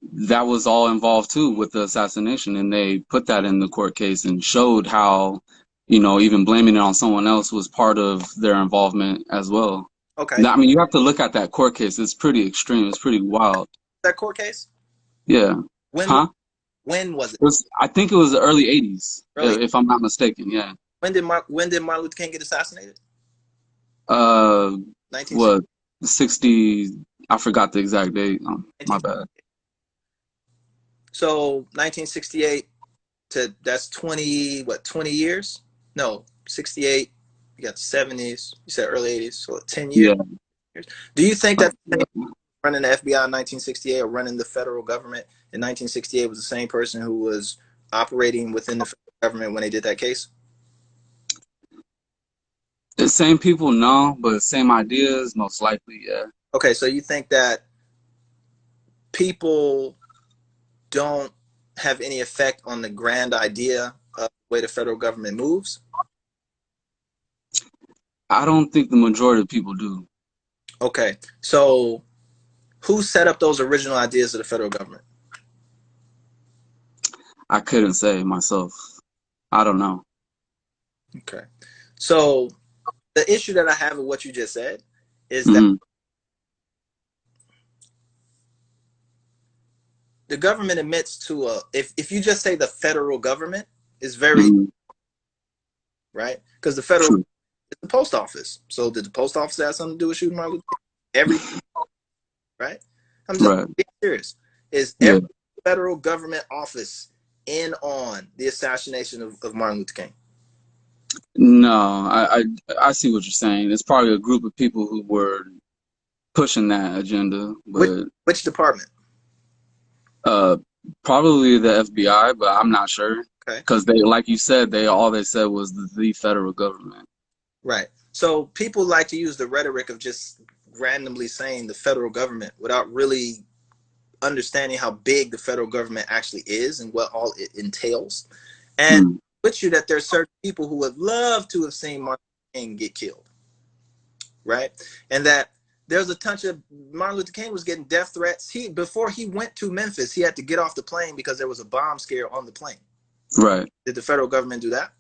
was all involved too with the assassination, and they put that in the court case and showed how, even blaming it on someone else was part of their involvement as well. Okay. Now, I mean, you have to look at that court case. It's pretty extreme. It's pretty wild. That court case? Yeah. When was it? I think it was the early 80s, if I'm not mistaken. Yeah. When did Martin Luther King get assassinated? 60. I forgot the exact date. My bad. So 1968 that's 20 years? No, 68. You got the 70s. You said early 80s, so 10 years. Yeah. Do you think that running the FBI in 1968 or running the federal government in 1968 was the same person who was operating within the federal government when they did that case? The same people, no, but same ideas, most likely, yeah. Okay, so you think that people don't have any effect on the grand idea of the way the federal government moves? I don't think the majority of people do. Okay, so who set up those original ideas of the federal government? I couldn't say myself. I don't know. Okay, so the issue that I have with what you just said is that the government admits to if you just say the federal government is very right, because the federal is the post office. So did the post office have something to do with shooting Martin Luther King? Everything, right? I'm just being serious. Is every federal government office in on the assassination of Martin Luther King? No, I see what you're saying. It's probably a group of people who were pushing that agenda. But which department? Probably the FBI, but I'm not sure. Okay. Because they, like you said, all they said was the federal government. Right. So people like to use the rhetoric of just randomly saying the federal government without really understanding how big the federal government actually is and what all it entails. And with you that there's certain people who would love to have seen Martin Luther King get killed. Right. And that there's a touch of Martin Luther King was getting death threats. Before he went to Memphis, he had to get off the plane because there was a bomb scare on the plane. Right. Did the federal government do that?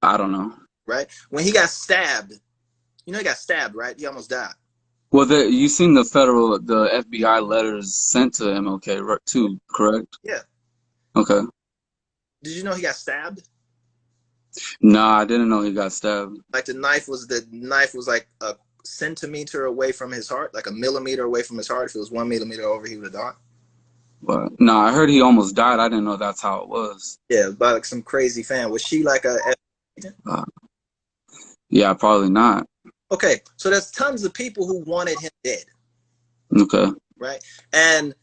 I don't know. Right. When he got stabbed, he got stabbed, right? He almost died. Well, you seen the FBI letters sent to MLK too, correct? Yeah. Okay. Did you know he got stabbed? No, I didn't know he got stabbed. Like the knife was like a centimeter away from his heart, like a millimeter away from his heart. If it was 1 millimeter over, he would have died. But no, I heard he almost died. I didn't know that's how it was. Yeah, by like some crazy fan. Was she like a agent? Yeah, probably not. Okay, so there's tons of people who wanted him dead. Okay. Right? And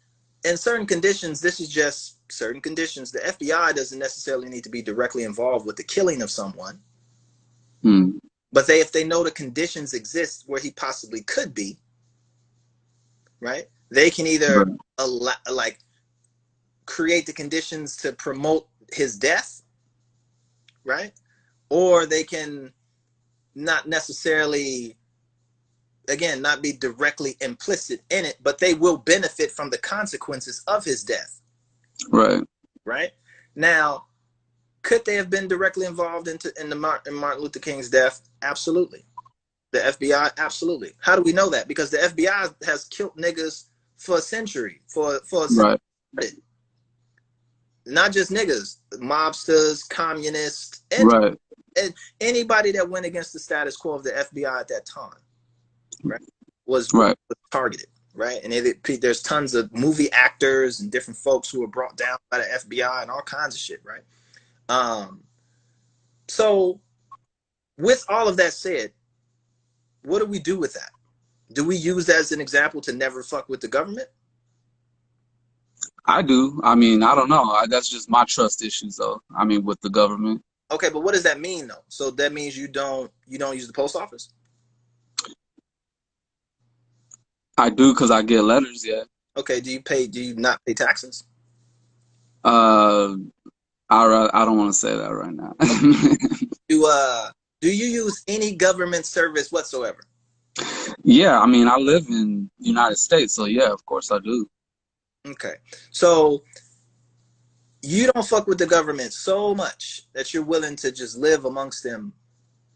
in certain conditions, this is just certain conditions. The FBI doesn't necessarily need to be directly involved with the killing of someone. But if they know the conditions exist where he possibly could be, right? They can either create the conditions to promote his death, right? Or they can not necessarily, again, not be directly implicit in it, but they will benefit from the consequences of his death. Right. Right? Now, could they have been directly involved in Martin Luther King's death? Absolutely. The FBI? Absolutely. How do we know that? Because the FBI has killed niggas for a century. For a century. Right. Not just niggas, mobsters, communists, and anybody that went against the status quo of the FBI at that time, right, was targeted. right? And there's tons of movie actors and different folks who were brought down by the FBI and all kinds of shit, right? So with all of that said, what do we do with that? Do we use that as an example to never fuck with the government? I do. I mean, I don't know. That's just my trust issues, though. I mean, with the government. Okay, but what does that mean, though? So that means you don't use the post office? I do because I get letters, yeah. Okay, do you not pay taxes? I don't want to say that right now. Do you use any government service whatsoever? Yeah, I mean, I live in the United States, so yeah, of course I do. Okay, so you don't fuck with the government so much that you're willing to just live amongst them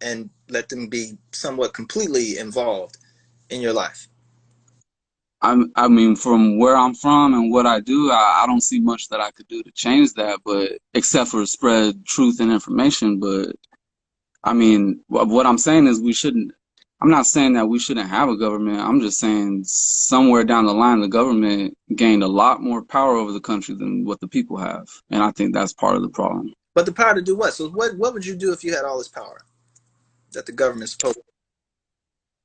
and let them be somewhat completely involved in your life. I mean, from where I'm from and what I do, I don't see much that I could do to change that, but except for spread truth and information. But I mean, what I'm saying is I'm not saying that we shouldn't have a government. I'm just saying somewhere down the line, the government gained a lot more power over the country than what the people have. And I think that's part of the problem. But the power to do what? So what would you do if you had all this power that the government's supposed to?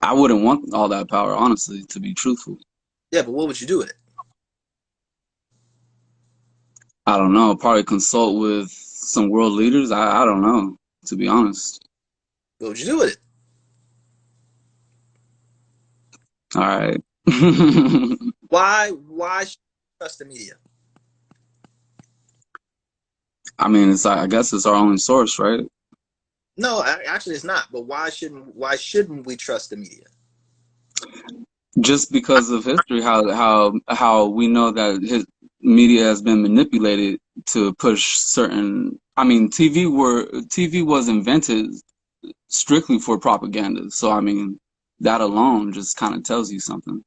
I wouldn't want all that power, honestly, to be truthful. Yeah, but what would you do with it? I don't know. Probably consult with some world leaders. I don't know, to be honest. What would you do with it? All right. Why should you trust the media? I mean, I guess it's our only source, right? No, actually it's not. But why shouldn't we trust the media? Just because of history, how we know that his media has been manipulated to push certain. I mean, TV was invented strictly for propaganda. So I mean, that alone just kind of tells you something.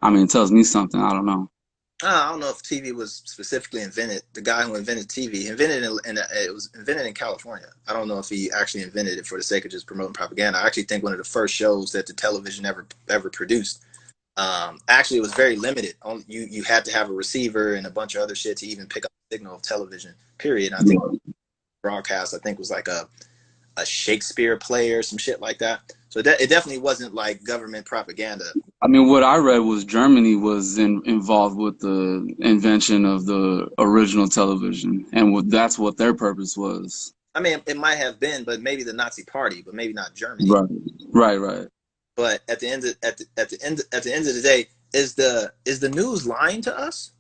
I mean, it tells me something. I don't know. I don't know if TV was specifically invented. The guy who invented TV it was invented in California. I don't know if he actually invented it for the sake of just promoting propaganda. I actually think one of the first shows that the television ever produced. Actually, it was very limited. You had to have a receiver and a bunch of other shit to even pick up the signal of television. Period. And I think broadcast. I think was like a Shakespeare play or some shit like that. So it definitely wasn't like government propaganda. I mean, what I read was Germany was involved with the invention of the original television, and that's what their purpose was. I mean, it might have been, but maybe the Nazi Party, but maybe not Germany. Right. But at the end of the day, is the news lying to us?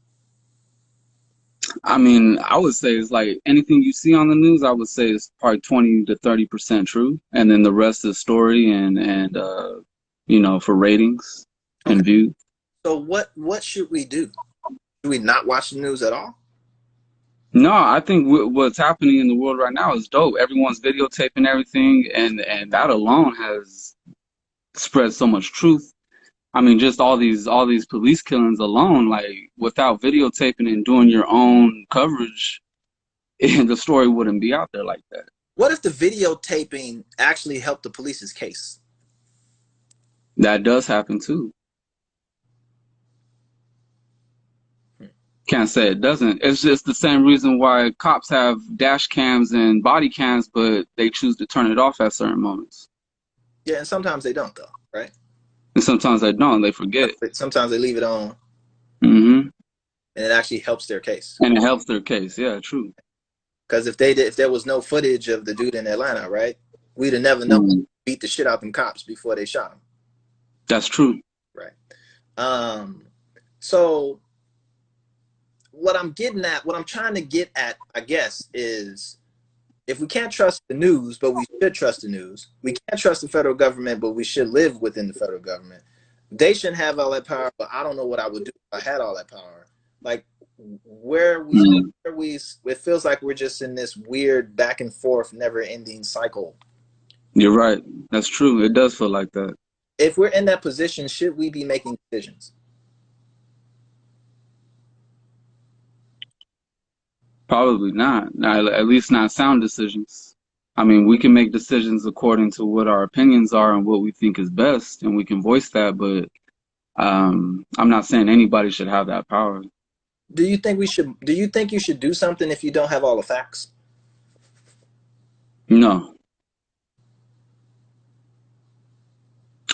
I mean, I would say it's like anything you see on the news. I would say it's probably 20 to 30% true, and then the rest is story and for ratings and views. So what should we do? Should we not watch the news at all? No, I think what's happening in the world right now is dope. Everyone's videotaping everything, and that alone has spread so much truth. I mean, just all these police killings alone, like without videotaping and doing your own coverage, the story wouldn't be out there like that. What if the videotaping actually helped the police's case? That does happen too. Can't say it doesn't. It's just the same reason why cops have dash cams and body cams, but they choose to turn it off at certain moments. Yeah, and sometimes they don't, though, right? And sometimes they don't. They forget. Sometimes they leave it on. Mm-hmm. And it actually helps their case. And it helps their case. Yeah, true. Because if there was no footage of the dude in Atlanta, right, we'd have never known to beat the shit out them cops before they shot him. That's true. Right. So what I'm trying to get at, I guess, is if we can't trust the news, but we should trust the news, we can't trust the federal government, but we should live within the federal government. They shouldn't have all that power, but I don't know what I would do if I had all that power. Like, it feels like we're just in this weird back and forth, never ending cycle. You're right. That's true. It does feel like that. If we're in that position, should we be making decisions? Probably not. At least not sound decisions. I mean, we can make decisions according to what our opinions are and what we think is best, and we can voice that, but I'm not saying anybody should have that power. Do you think we should? Do you think you should do something if you don't have all the facts? No,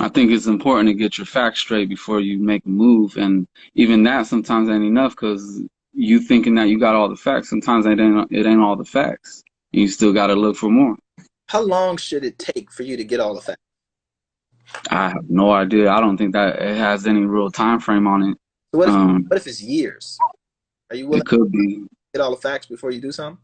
I think it's important to get your facts straight before you make a move, and even that sometimes ain't enough because you thinking that you got all the facts. Sometimes it ain't all the facts. You still got to look for more. How long should it take for you to get all the facts? I have no idea. I don't think that it has any real time frame on it. So what if Um, what if it's years? Are you willing it could be. to get all the facts before you do something?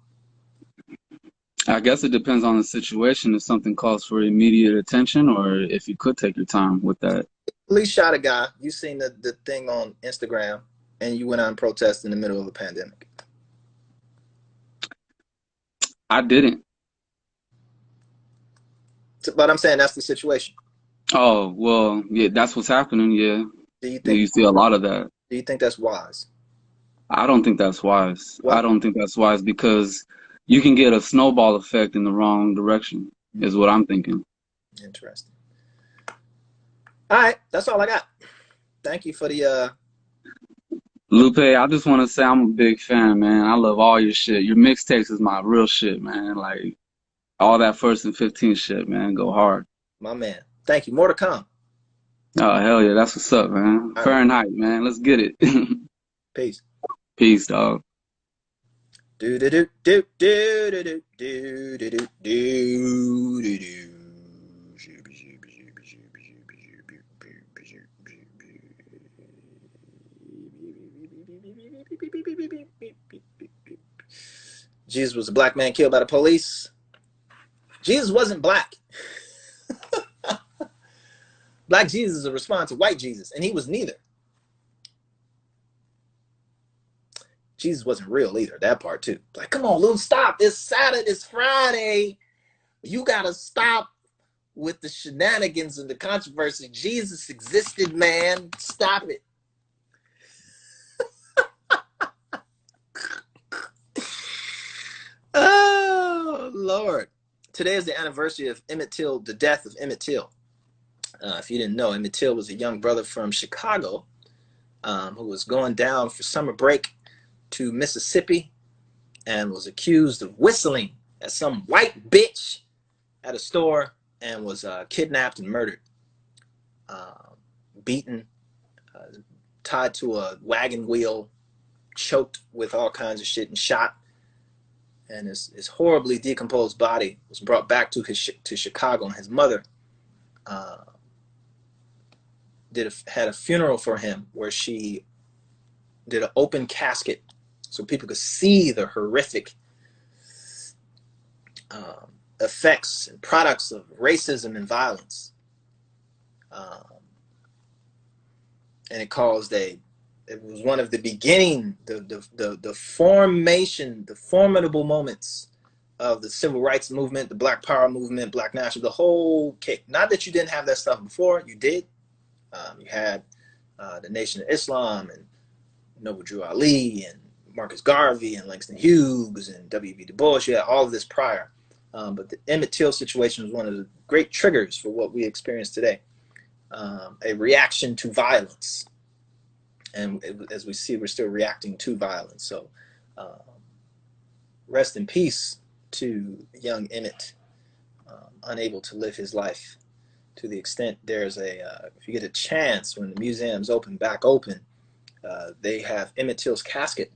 I guess it depends on the situation. If something calls for immediate attention, or if you could take your time with that. Police shot a guy. You seen the thing on Instagram, and you went out and protest in the middle of a pandemic. I didn't. But I'm saying that's the situation. Oh, well, yeah, that's what's happening. Yeah, Do you think you see a lot of that. do you think that's wise? I don't think that's wise. Why? I don't think that's wise because you can get a snowball effect in the wrong direction, is what I'm thinking. Interesting. All right, that's all I got. Thank you for the Lupe, I just want to say I'm a big fan, man. I love all your shit. Your mixtapes is my real shit, man. Like all that first and 15 shit, man. Go hard. my man. Thank you. More to come. Oh, hell yeah. That's what's up, man. All right. Fahrenheit, man. Let's get it. Peace. Peace, dog. Do do do do do do do do do do do do. Jesus was a black man killed by the police. Jesus wasn't black. Black Jesus is a response to white Jesus, and he was neither. Jesus wasn't real either. That part too. Like, come on, Lou, stop. It's Saturday. It's Friday. You gotta stop with the shenanigans and the controversy. Jesus existed, man. Stop it. Oh, Lord. Today is the anniversary of Emmett Till, the death of Emmett Till. If you didn't know, Emmett Till was a young brother from Chicago who was going down for summer break to Mississippi and was accused of whistling at some white bitch at a store and was kidnapped and murdered, beaten, tied to a wagon wheel, choked with all kinds of shit and shot. And his horribly decomposed body was brought back to Chicago, and his mother had a funeral for him where she did an open casket so people could see the horrific effects and products of racism and violence. And it was one of the beginning, the formation, the formidable moments of the civil rights movement, the Black Power movement, Black National, the whole cake. Not that you didn't have that stuff before, you did. You had the Nation of Islam and Noble Drew Ali and Marcus Garvey and Langston Hughes and W.B. Du Bois. You had all of this prior. But the Emmett Till situation was one of the great triggers for what we experience today. A reaction to violence. And as we see, we're still reacting to violence. So rest in peace to young Emmett, unable to live his life to the extent there's if you get a chance when the museums back open, they have Emmett Till's casket,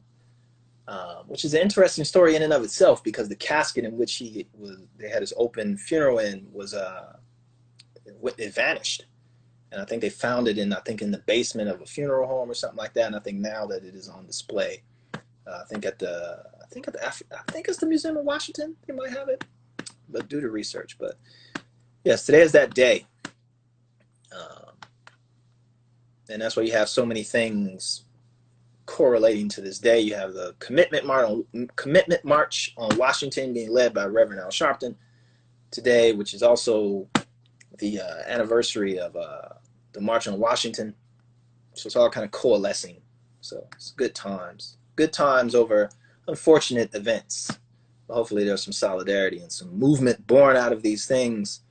which is an interesting story in and of itself because the casket in which they had his open funeral in it vanished. And I think they found it in the basement of a funeral home or something like that. And I think now that it is on display, I think it's the Museum of Washington. They might have it, but do the research. But yes, today is that day, and that's why you have so many things correlating to this day. You have the Commitment March on Washington being led by Reverend Al Sharpton today, which is also the anniversary of the March on Washington. So it's all kind of coalescing. So it's good times over unfortunate events. But hopefully there's some solidarity and some movement born out of these things.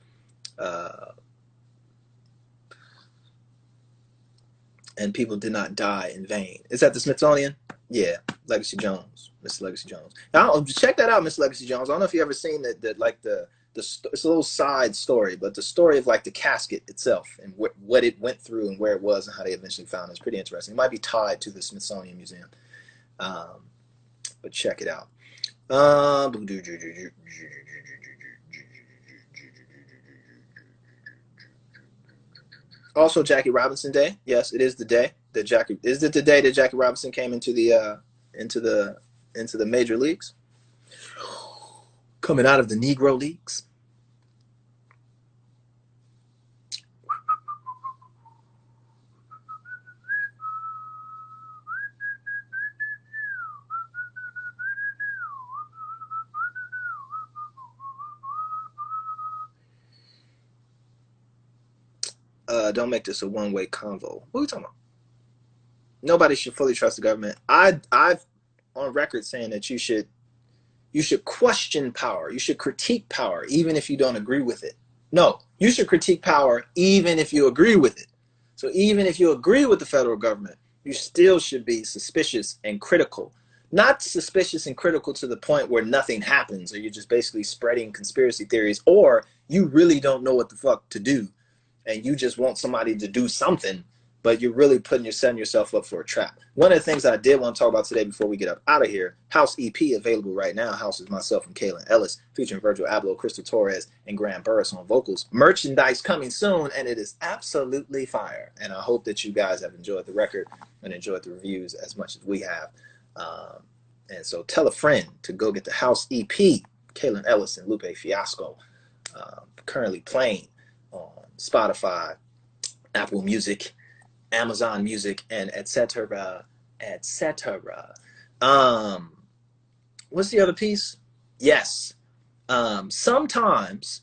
and people did not die in vain. Is that the Smithsonian? Yeah, Legacy Jones, Miss Legacy Jones. Now, check that out, Miss Legacy Jones. I don't know if you ever seen it's a little side story, but the story of like the casket itself and what it went through and where it was and how they eventually found it is pretty interesting. It might be tied to the Smithsonian Museum, but check it out. Also, Jackie Robinson Day. Yes, it is the day that the day that Jackie Robinson came into the major leagues, coming out of the Negro Leagues. Don't make this a one-way convo. What are we talking about? Nobody should fully trust the government. I've on record saying that you should question power. You should critique power, even if you don't agree with it. No, you should critique power even if you agree with it. So even if you agree with the federal government, you still should be suspicious and critical. Not suspicious and critical to the point where nothing happens, or you're just basically spreading conspiracy theories, or you really don't know what the fuck to do, and you just want somebody to do something, but you're really setting yourself up for a trap. One of the things I did want to talk about today before we get up out of here, House EP available right now. House is myself and Kaylin Ellis, featuring Virgil Abloh, Crystal Torres, and Graham Burris on vocals. Merchandise coming soon, and it is absolutely fire. And I hope that you guys have enjoyed the record and enjoyed the reviews as much as we have. And so tell a friend to go get the House EP, Kaylin Ellis and Lupe Fiasco, currently playing on Spotify, Apple Music, Amazon Music, and etc. etc. What's the other piece? Yes. Sometimes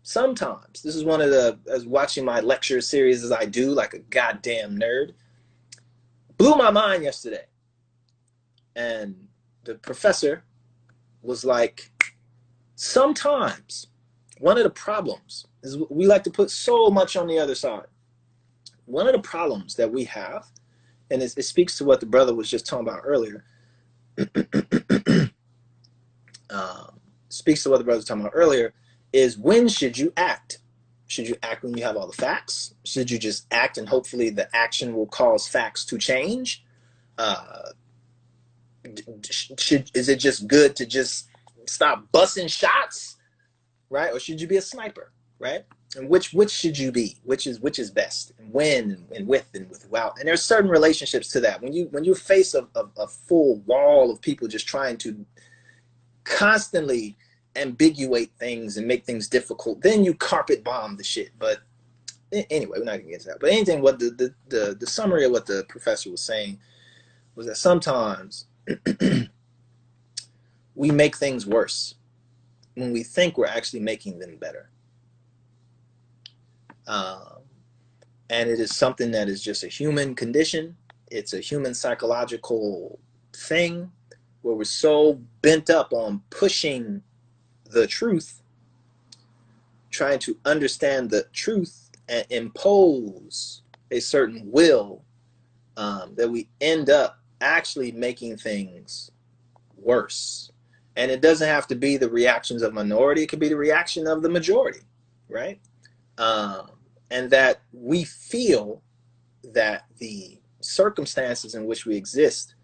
this is one of the, as watching my lecture series as I do, like a goddamn nerd, blew my mind yesterday. And the professor was like, sometimes one of the problems is we like to put so much on the other side. One of the problems that we have, and it speaks to what the brother was just talking about earlier, is when should you act? Should you act when you have all the facts? Should you just act and hopefully the action will cause facts to change? Is it just good to just stop busting shots, right? Or should you be a sniper, right? And which should you be? Which is best? And when and with and without? And there's certain relationships to that. When you face a full wall of people just trying to constantly ambiguate things and make things difficult, then you carpet bomb the shit. But anyway, we're not gonna get into that. But anything, what the summary of what the professor was saying was that sometimes we make things worse when we think we're actually making them better. And it is something that is just a human condition. It's a human psychological thing where we're so bent up on pushing the truth, trying to understand the truth and impose a certain will, that we end up actually making things worse. And it doesn't have to be the reactions of minority. It could be the reaction of the majority, right? And that we feel that the circumstances in which we exist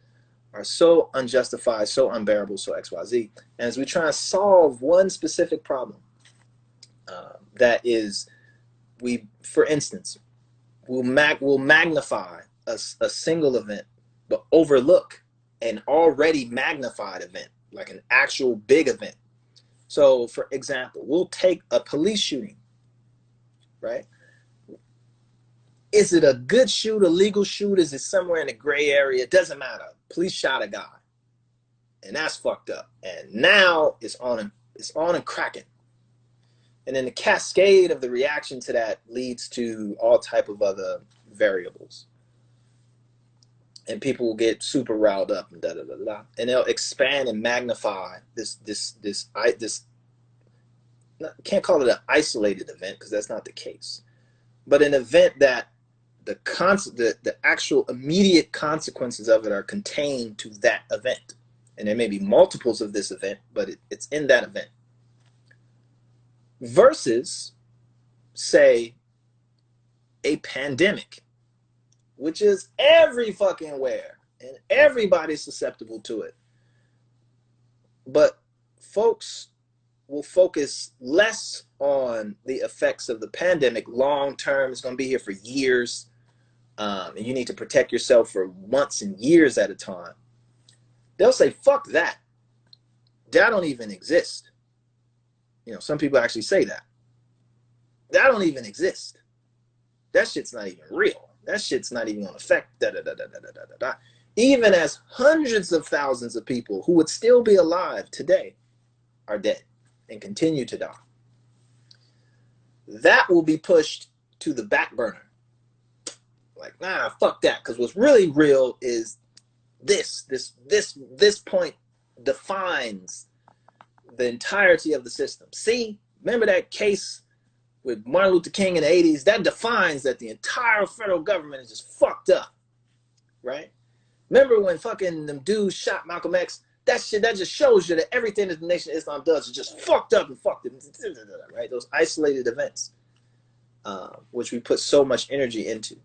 are so unjustified, so unbearable, so XYZ. And as we try to solve one specific problem, that is, for instance, we'll magnify a single event, but overlook an already magnified event, like an actual big event. So, for example, we'll take a police shooting, right? Is it a good shoot, a legal shoot? Is it somewhere in the gray area? It doesn't matter. Police shot a guy, and that's fucked up. And now it's on and cracking. And then the cascade of the reaction to that leads to all type of other variables. And people will get super riled up and da-da-da-da. And they'll expand and magnify this can't call it an isolated event because that's not the case. But an event that the actual immediate consequences of it are contained to that event. And there may be multiples of this event, but it's in that event. Versus, say, a pandemic, which is every fucking where, and everybody's susceptible to it. But folks will focus less on the effects of the pandemic long term. It's going to be here for years, and you need to protect yourself for months and years at a time. They'll say, fuck that. That don't even exist. You know, some people actually say that. That don't even exist. That shit's not even real. That shit's not even going to affect da da da da da da da da. Even as hundreds of thousands of people who would still be alive today are dead and continue to die. That will be pushed to the back burner. Like, nah, fuck that. Because what's really real is this point defines the entirety of the system. See, remember that case with Martin Luther King in the 80s? That defines that the entire federal government is just fucked up, right? Remember when fucking them dudes shot Malcolm X? That shit, that just shows you that everything that the Nation of Islam does is just fucked up and fucked it, right? Those isolated events, which we put so much energy into,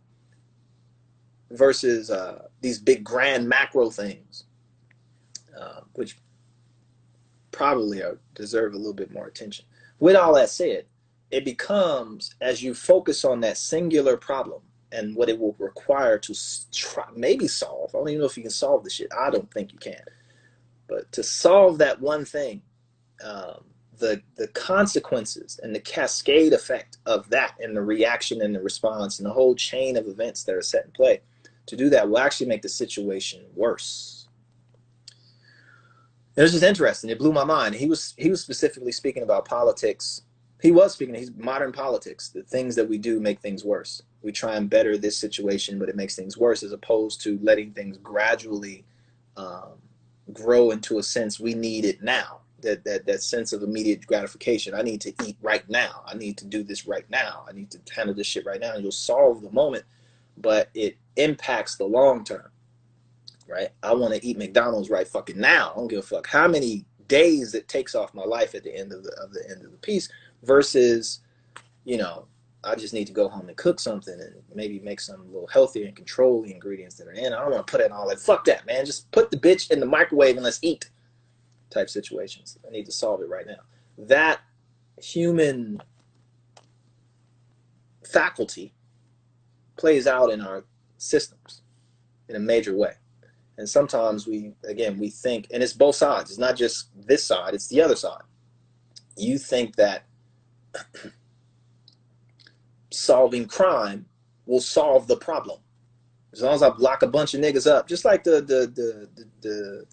versus these big grand macro things, which probably deserve a little bit more attention. With all that said, it becomes, as you focus on that singular problem and what it will require to try, maybe solve. I don't even know if you can solve this shit. I don't think you can. But to solve that one thing, the consequences and the cascade effect of that and the reaction and the response and the whole chain of events that are set in play, to do that will actually make the situation worse. It was just interesting. It blew my mind. He was specifically speaking about politics. He's modern politics. The things that we do make things worse. We try and better this situation, but it makes things worse, as opposed to letting things gradually grow into a sense we need it now. That sense of immediate gratification. I need to eat right now. I need to do this right now. I need to handle this shit right now. And you'll solve the moment, but it impacts the long term, right? I want to eat McDonald's right fucking now. I don't give a fuck how many days it takes off my life at the end of the piece, versus, you know, I just need to go home and cook something and maybe make something a little healthier and control the ingredients that are in. I don't want to put in all that. Fuck that, man. Just put the bitch in the microwave and let's eat type situations. I need to solve it right now. That human faculty plays out in our systems in a major way. And sometimes we think, and it's both sides. It's not just this side, it's the other side. You think that solving crime will solve the problem. As long as I block a bunch of niggas up, just like the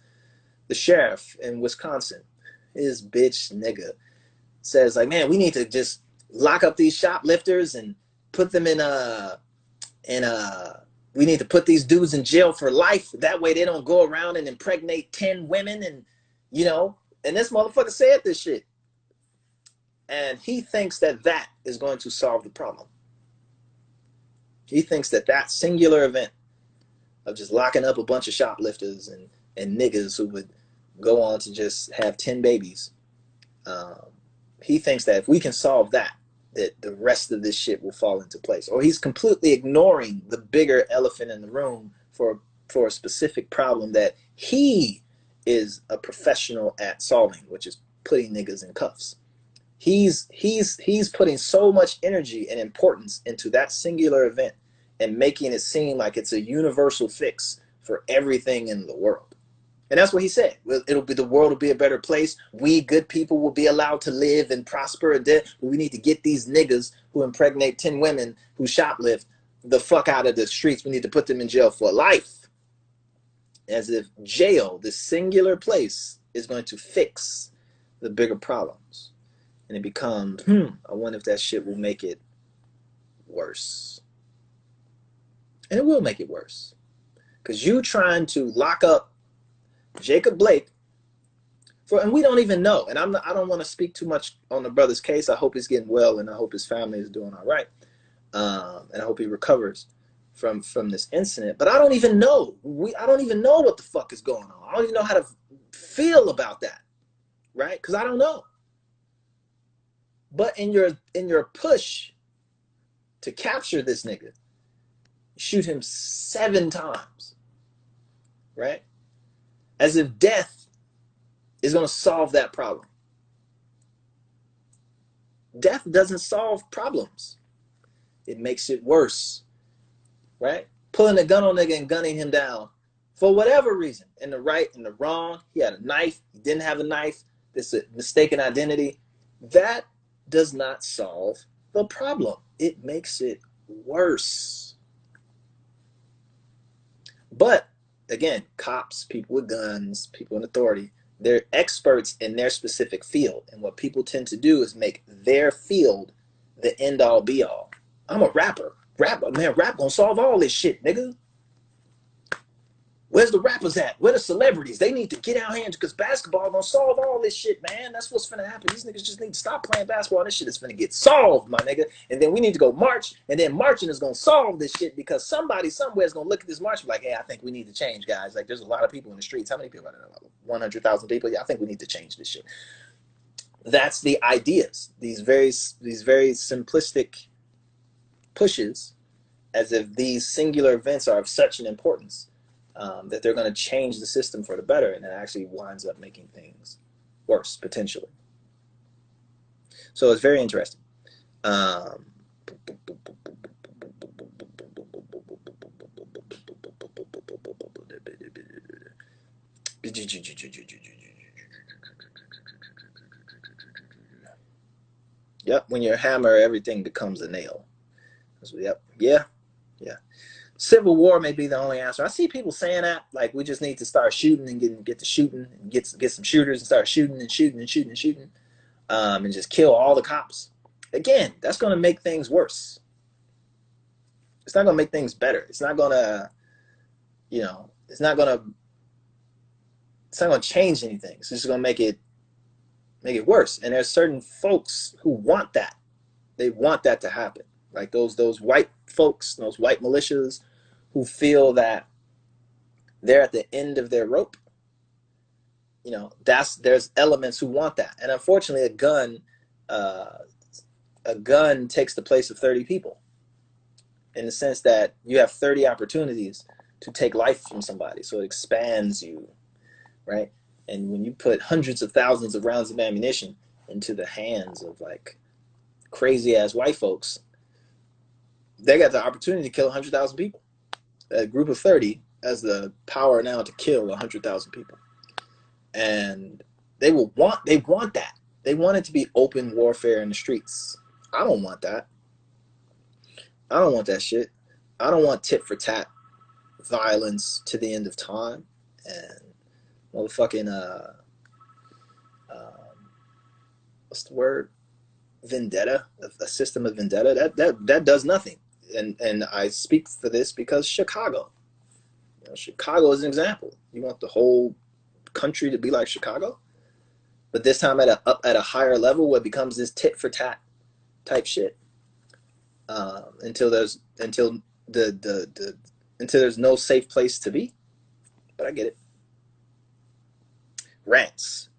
sheriff in Wisconsin, his bitch nigga says, like, man, we need to just lock up these shoplifters and put them we need to put these dudes in jail for life. That way they don't go around and impregnate 10 women and, you know, and this motherfucker said this shit. And he thinks that that is going to solve the problem. He thinks that that singular event of just locking up a bunch of shoplifters and niggas who would go on to just have 10 babies, he thinks that if we can solve that, that the rest of this shit will fall into place. Or he's completely ignoring the bigger elephant in the room for a specific problem that he is a professional at solving, which is putting niggas in cuffs. He's putting so much energy and importance into that singular event and making it seem like it's a universal fix for everything in the world. And that's what he said. The world will be a better place. We good people will be allowed to live and prosper. And we need to get these niggas who impregnate 10 women who shoplift the fuck out of the streets. We need to put them in jail for life. As if jail, this singular place, is going to fix the bigger problems. And it becomes, I wonder if that shit will make it worse. And it will make it worse. Because you trying to lock up Jacob Blake and we don't even know. And I don't want to speak too much on the brother's case. I hope he's getting well and I hope his family is doing all right. And I hope he recovers. from this incident, but I don't even know. I don't even know what the fuck is going on. I don't even know how to feel about that, right? Because I don't know. But in your push to capture this nigga, shoot him 7 times, right? As if death is going to solve that problem. Death doesn't solve problems. It makes it worse, right? Pulling a gun on a nigga and gunning him down for whatever reason, in the right, in the wrong. He had a knife, he didn't have a knife. This is a mistaken identity. That does not solve the problem. It makes it worse. But again, cops, people with guns, people in authority, they're experts in their specific field. And what people tend to do is make their field the end all be all. I'm a rapper. Rap gonna solve all this shit, nigga. Where's the rappers at? Where the celebrities? They need to get out here because basketball gonna solve all this shit, man. That's what's finna happen. These niggas just need to stop playing basketball. This shit is finna get solved, my nigga. And then we need to go march, and then marching is gonna solve this shit because somebody somewhere is gonna look at this march and be like, hey, I think we need to change, guys. Like, there's a lot of people in the streets. How many people? I don't know, 100,000 people. Yeah, I think we need to change this shit. That's the ideas. These very simplistic pushes, as if these singular events are of such an importance. That they're going to change the system for the better, and it actually winds up making things worse, potentially. So it's very interesting. Yep, when you hammer, everything becomes a nail. Yep, yeah. Civil war may be the only answer. I see people saying that, like, we just need to start shooting and get to shooting and get some shooters and start shooting and just kill all the cops. Again, that's going to make things worse. It's not going to make things better. It's not going to, it's not going to change anything. It's just going to make it worse. And there's certain folks who want that. They want that to happen. Like those white folks, those white militias who feel that they're at the end of their rope. There's elements who want that. And unfortunately, a gun takes the place of 30 people, in the sense that you have 30 opportunities to take life from somebody. So it expands you, right? And when you put hundreds of thousands of rounds of ammunition into the hands of like crazy ass white folks, they got the opportunity to kill 100,000 people. A group of 30 has the power now to kill 100,000 people. And they want that. They want it to be open warfare in the streets. I don't want that. I don't want that shit. I don't want tit for tat violence to the end of time and motherfucking what's the word? Vendetta, a system of vendetta. That does nothing. And I speak for this because Chicago. Chicago is an example. You want the whole country to be like Chicago, but this time at a higher level, where it becomes this tit for tat type shit. Until there's no safe place to be. But I get it. Rants.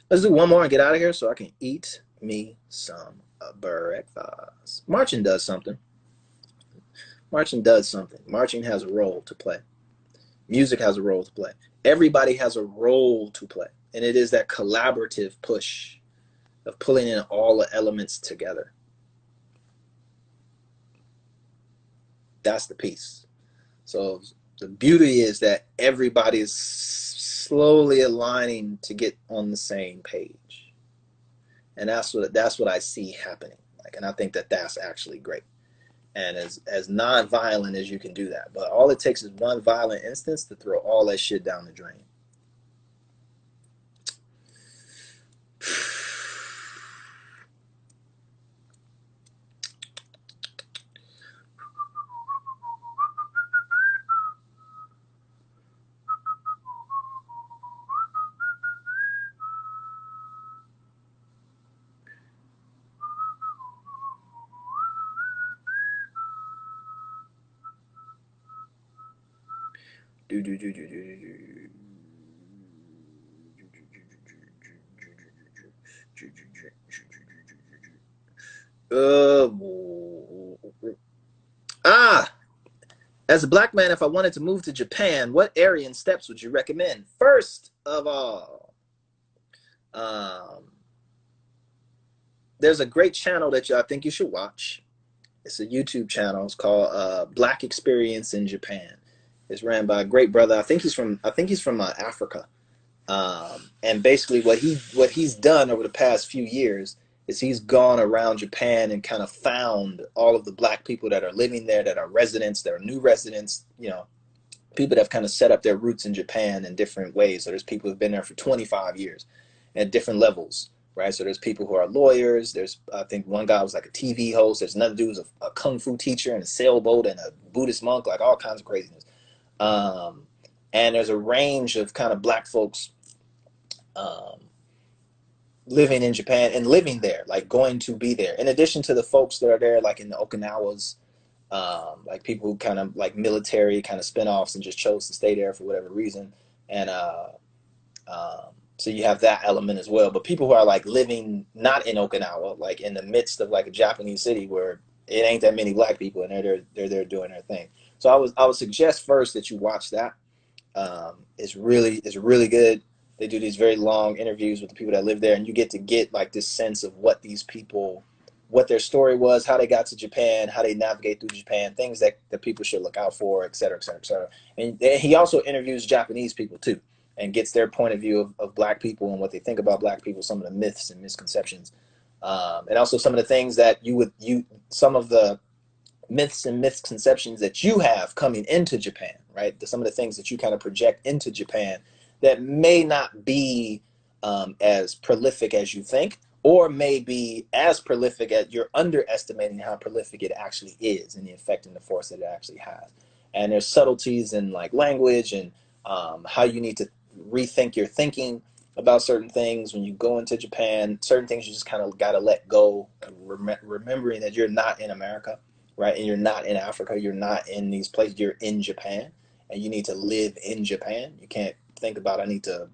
Let's do one more and get out of here so I can eat me some breakfast. Marching does something. Marching has a role to play. Music has a role to play. Everybody has a role to play. And it is that collaborative push of pulling in all the elements together. That's the piece. So the beauty is that everybody is slowly aligning to get on the same page. And that's what I see happening. And I think that that's actually great. And as non-violent as you can do that. But all it takes is one violent instance to throw all that shit down the drain. Do, do, do, do, do, do, do. Uh, ah, as a black man, if I wanted to move to Japan, what area and steps would you recommend? First of all, um, there's a great channel that I think you should watch. It's a YouTube channel. It's called Black Experience in Japan. It's ran by a great brother. I think he's from Africa. And basically, what he's done over the past few years is he's gone around Japan and kind of found all of the black people that are living there, that are residents, that are new residents. People that have kind of set up their roots in Japan in different ways. So there's people who've been there for 25 years at different levels, right? So there's people who are lawyers. There's, I think one guy was like a TV host. There's another dude who's a kung fu teacher and a sailboat and a Buddhist monk, like all kinds of craziness. Um, and there's a range of kind of black folks um, living in Japan and living there, like going to be there. In addition to the folks that are there, like in the Okinawas, like people who kind of like military kind of spinoffs and just chose to stay there for whatever reason. And so you have that element as well. But people who are like living not in Okinawa, like in the midst of like a Japanese city where it ain't that many black people and they're there doing their thing. So I would suggest first that you watch that. It's really good. They do these very long interviews with the people that live there, and you get like this sense of what these people, what their story was, how they got to Japan, how they navigate through Japan, things that people should look out for, et cetera, et cetera, et cetera. And he also interviews Japanese people too, and gets their point of view of black people and what they think about black people, some of the myths and misconceptions, and also some of the things that some of the myths and misconceptions that you have coming into Japan, right? Some of the things that you kind of project into Japan that may not be as prolific as you think, or may be as prolific as you're underestimating how prolific it actually is and the effect and the force that it actually has. And there's subtleties in like language and how you need to rethink your thinking about certain things when you go into Japan. Certain things you just kind of got to let go, remembering that you're not in America, right? And you're not in Africa. You're not in these places. You're in Japan, and you need to live in Japan. You can't think about, I need to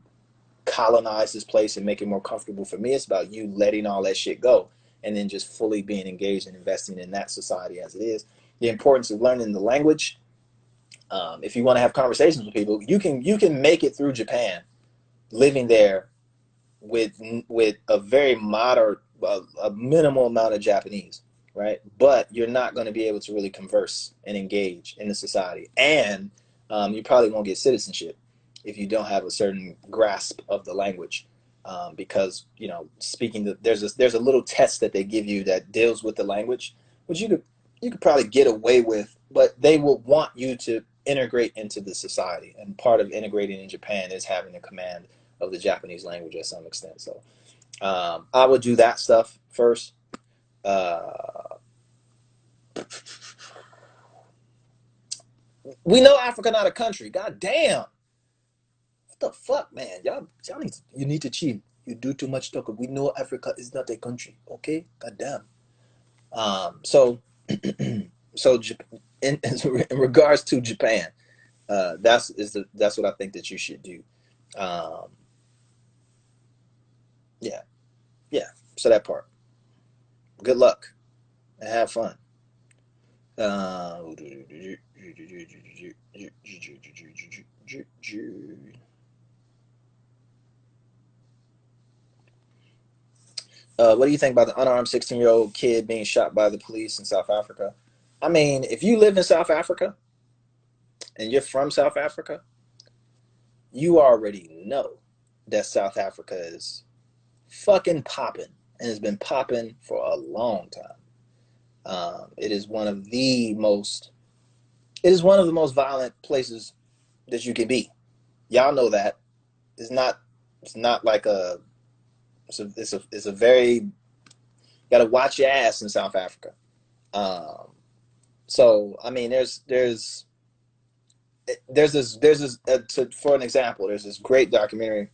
colonize this place and make it more comfortable for me. It's about you letting all that shit go and then just fully being engaged and investing in that society as it is. The importance of learning the language. If you want to have conversations with people, you can make it through Japan living there with a very moderate, a minimal amount of Japanese, right? But you're not going to be able to really converse and engage in the society, and you probably won't get citizenship if you don't have a certain grasp of the language, because there's a little test that they give you that deals with the language, which you could probably get away with, but they will want you to integrate into the society, and part of integrating in Japan is having a command of the Japanese language at some extent. So I would do that stuff first. We know Africa not a country. God damn. What the fuck, man? Y'all need to chill. You do too much talking. We know Africa is not a country. Okay? God damn. So so in regards to Japan, that's what I think that you should do. Um, yeah, yeah. So that part. Good luck and have fun. What do you think about the unarmed 16-year-old kid being shot by the police in South Africa? I mean, if you live in South Africa and you're from South Africa, you already know that South Africa is fucking popping and has been popping for a long time. It is one of the most violent places that you can be. Y'all know that. It's not like it's a very, gotta watch your ass in South Africa. Um, so I mean, for an example, there's this great documentary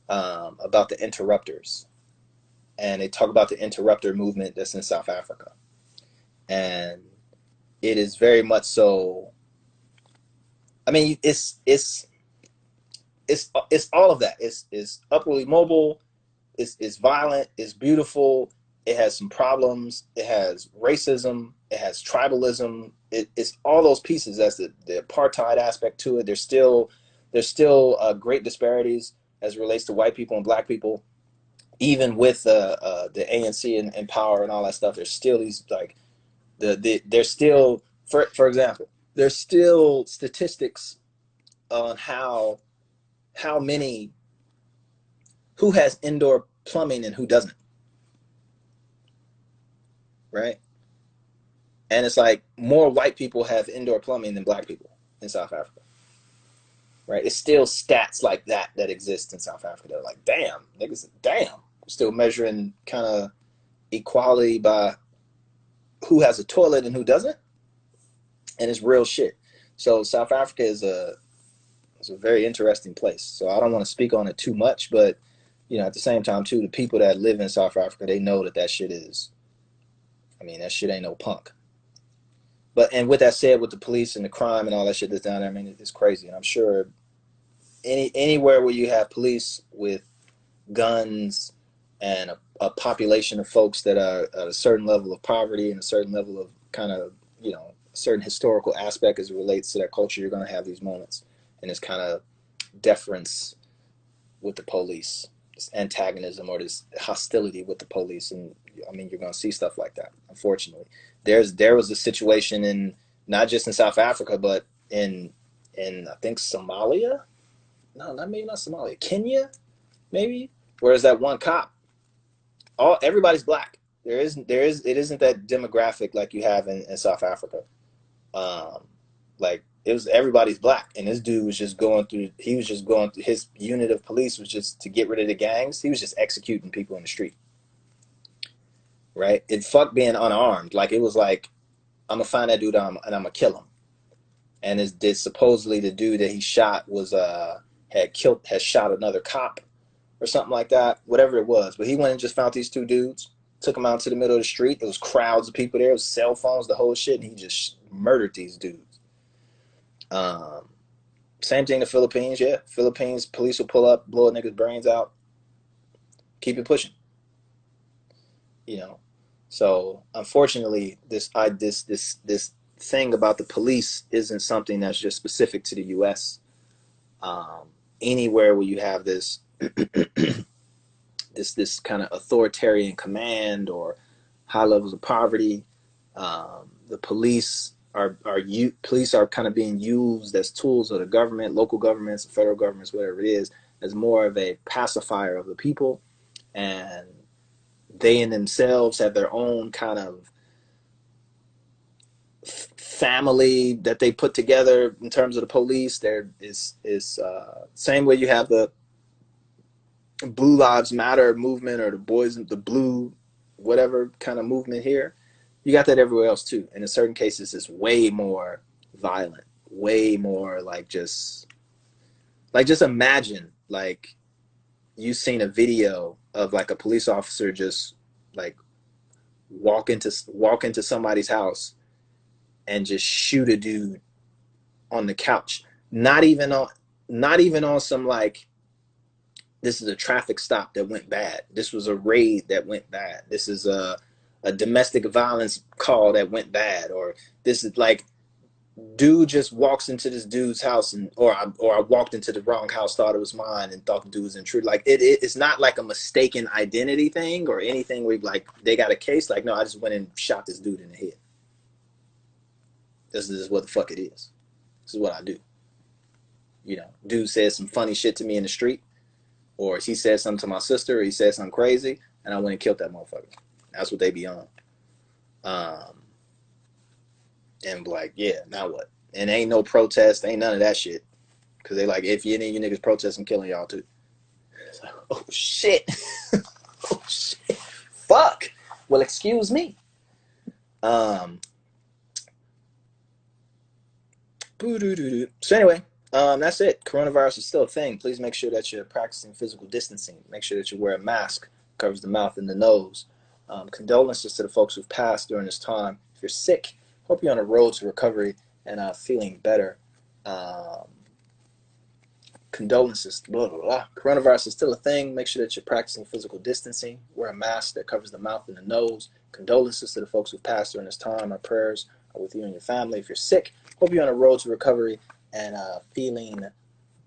about the interrupters, and they talk about the interrupter movement that's in South Africa, and it is very much so I mean, it's all of that. It's upwardly mobile. It's violent. It's beautiful. It has some problems. It has racism. It has tribalism. It's all those pieces. That's the apartheid aspect to it. There's still great disparities as it relates to white people and black people. Even with the ANC and power and all that stuff, there's still these like there's still for example, there's still statistics on how many who has indoor plumbing and who doesn't, right? And it's like more white people have indoor plumbing than black people in South Africa, right? It's still stats like that exist in South Africa. They're like, damn, niggas, damn. We're still measuring kind of equality by who has a toilet and who doesn't, and it's real shit. So South Africa is a very interesting place. So I don't want to speak on it too much, but at the same time too, the people that live in South Africa, they know that shit is. I mean, that shit ain't no punk. But and with that said, with the police and the crime and all that shit that's down there, I mean, it's crazy. And I'm sure anywhere where you have police with guns and a population of folks that are at a certain level of poverty and a certain level of kind of a certain historical aspect as it relates to that culture, you're going to have these moments and this kind of deference with the police, this antagonism or this hostility with the police. And I mean, you're going to see stuff like that, unfortunately. There was a situation in not just in South Africa, but in I think Somalia. No, maybe not Somalia. Kenya, maybe. Whereas that one cop, everybody's black. It isn't that demographic like you have in South Africa. Like it was everybody's black, and this dude was just going through. He was just going through. His unit of police was just to get rid of the gangs. He was just executing people in the street. Right? It fucked being unarmed. Like it was like I'm gonna find that dude and I'm gonna kill him. And supposedly the dude that he shot was had shot another cop or something like that, whatever it was. But he went and just found these two dudes, took them out to the middle of the street. There was crowds of people there, it was cell phones, the whole shit, and he just murdered these dudes. Same thing in the Philippines, yeah. Philippines police will pull up, blow a nigga's brains out, keep it pushing. So unfortunately, this thing about the police isn't something that's just specific to the U.S. Anywhere where you have this this kind of authoritarian command or high levels of poverty, the police are kind of being used as tools of the government, local governments, federal governments, whatever it is, as more of a pacifier of the people, and they in themselves have their own kind of family that they put together in terms of the police. There is same way you have the Blue Lives Matter movement or the blue whatever kind of movement here. You got that everywhere else too, and in certain cases it's way more violent, way more just imagine like you've seen a video of like a police officer just like walk into somebody's house and just shoot a dude on the couch. Not even on some like this is a traffic stop that went bad. This was a raid that went bad. This is a domestic violence call that went bad. Or this is like dude just walks into this dude's house or I walked into the wrong house, thought it was mine, and thought the dude was intruder. Like it's not like a mistaken identity thing or anything where like they got a case. Like no, I just went and shot this dude in the head. This is what the fuck it is. This is what I do. Dude says some funny shit to me in the street, or he said something to my sister, or he said something crazy, and I went and killed that motherfucker. That's what they be on. And like, yeah, now what? And ain't no protest, ain't none of that shit. Because they like, if any of you niggas protest, I'm killing y'all too. It's like, oh shit. Oh shit. Fuck. Well, excuse me. So anyway, that's it. Coronavirus is still a thing. Please make sure that you're practicing physical distancing. Make sure that you wear a mask, covers the mouth and the nose. Condolences to the folks who've passed during this time. If you're sick, hope you're on a road to recovery and feeling better. Um, Condolences, blah, blah, blah. Coronavirus is still a thing. Make sure that you're practicing physical distancing. Wear a mask that covers the mouth and the nose. Condolences to the folks who've passed during this time. Our prayers are with you and your family. If you're sick, hope you're on a road to recovery and feeling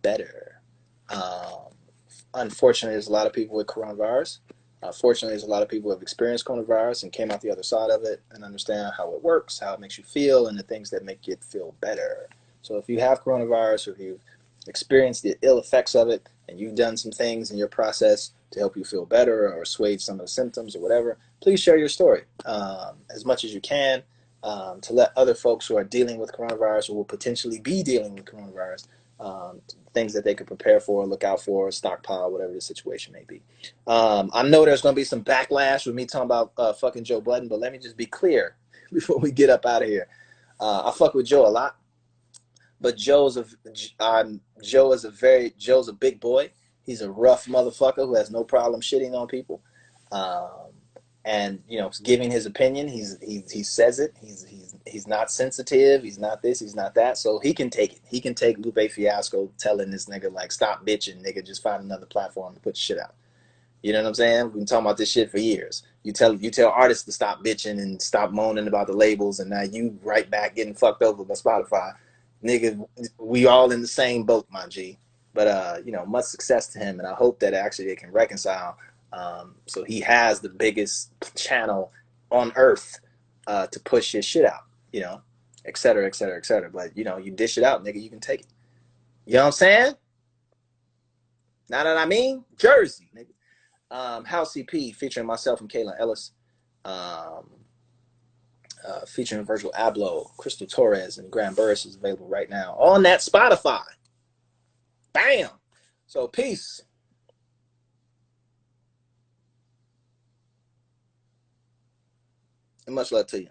better. Um, Unfortunately, there's a lot of people with coronavirus. Fortunately, there's a lot of people who have experienced coronavirus and came out the other side of it and understand how it works, how it makes you feel, and the things that make it feel better. So if you have coronavirus or if you've experienced the ill effects of it and you've done some things in your process to help you feel better or assuage some of the symptoms or whatever, please share your story as much as you can to let other folks who are dealing with coronavirus or will potentially be dealing with coronavirus things that they could prepare for, look out for, stockpile, whatever the situation may be. I know there's going to be some backlash with me talking about fucking Joe Budden, but let me just be clear before we get up out of here. I fuck with Joe a lot, but Joe's a big boy. He's a rough motherfucker who has no problem shitting on people. And giving his opinion. He says it. He's not sensitive. He's not this. He's not that. So he can take it. He can take Lupe Fiasco telling this nigga like, stop bitching, nigga. Just find another platform to put shit out. You know what I'm saying? We've been talking about this shit for years. You tell artists to stop bitching and stop moaning about the labels, and now you right back getting fucked over by Spotify, nigga. We all in the same boat, my G. But much success to him, and I hope that actually they can reconcile. So he has the biggest channel on earth to push his shit out, et cetera, et cetera, et cetera. But, you dish it out, nigga, you can take it. You know what I'm saying? Now that I mean, Jersey, nigga. House CP featuring myself and Kayla Ellis. Featuring Virgil Abloh, Crystal Torres, and Graham Burris is available right now on that Spotify. Bam! So, peace. And much love to you.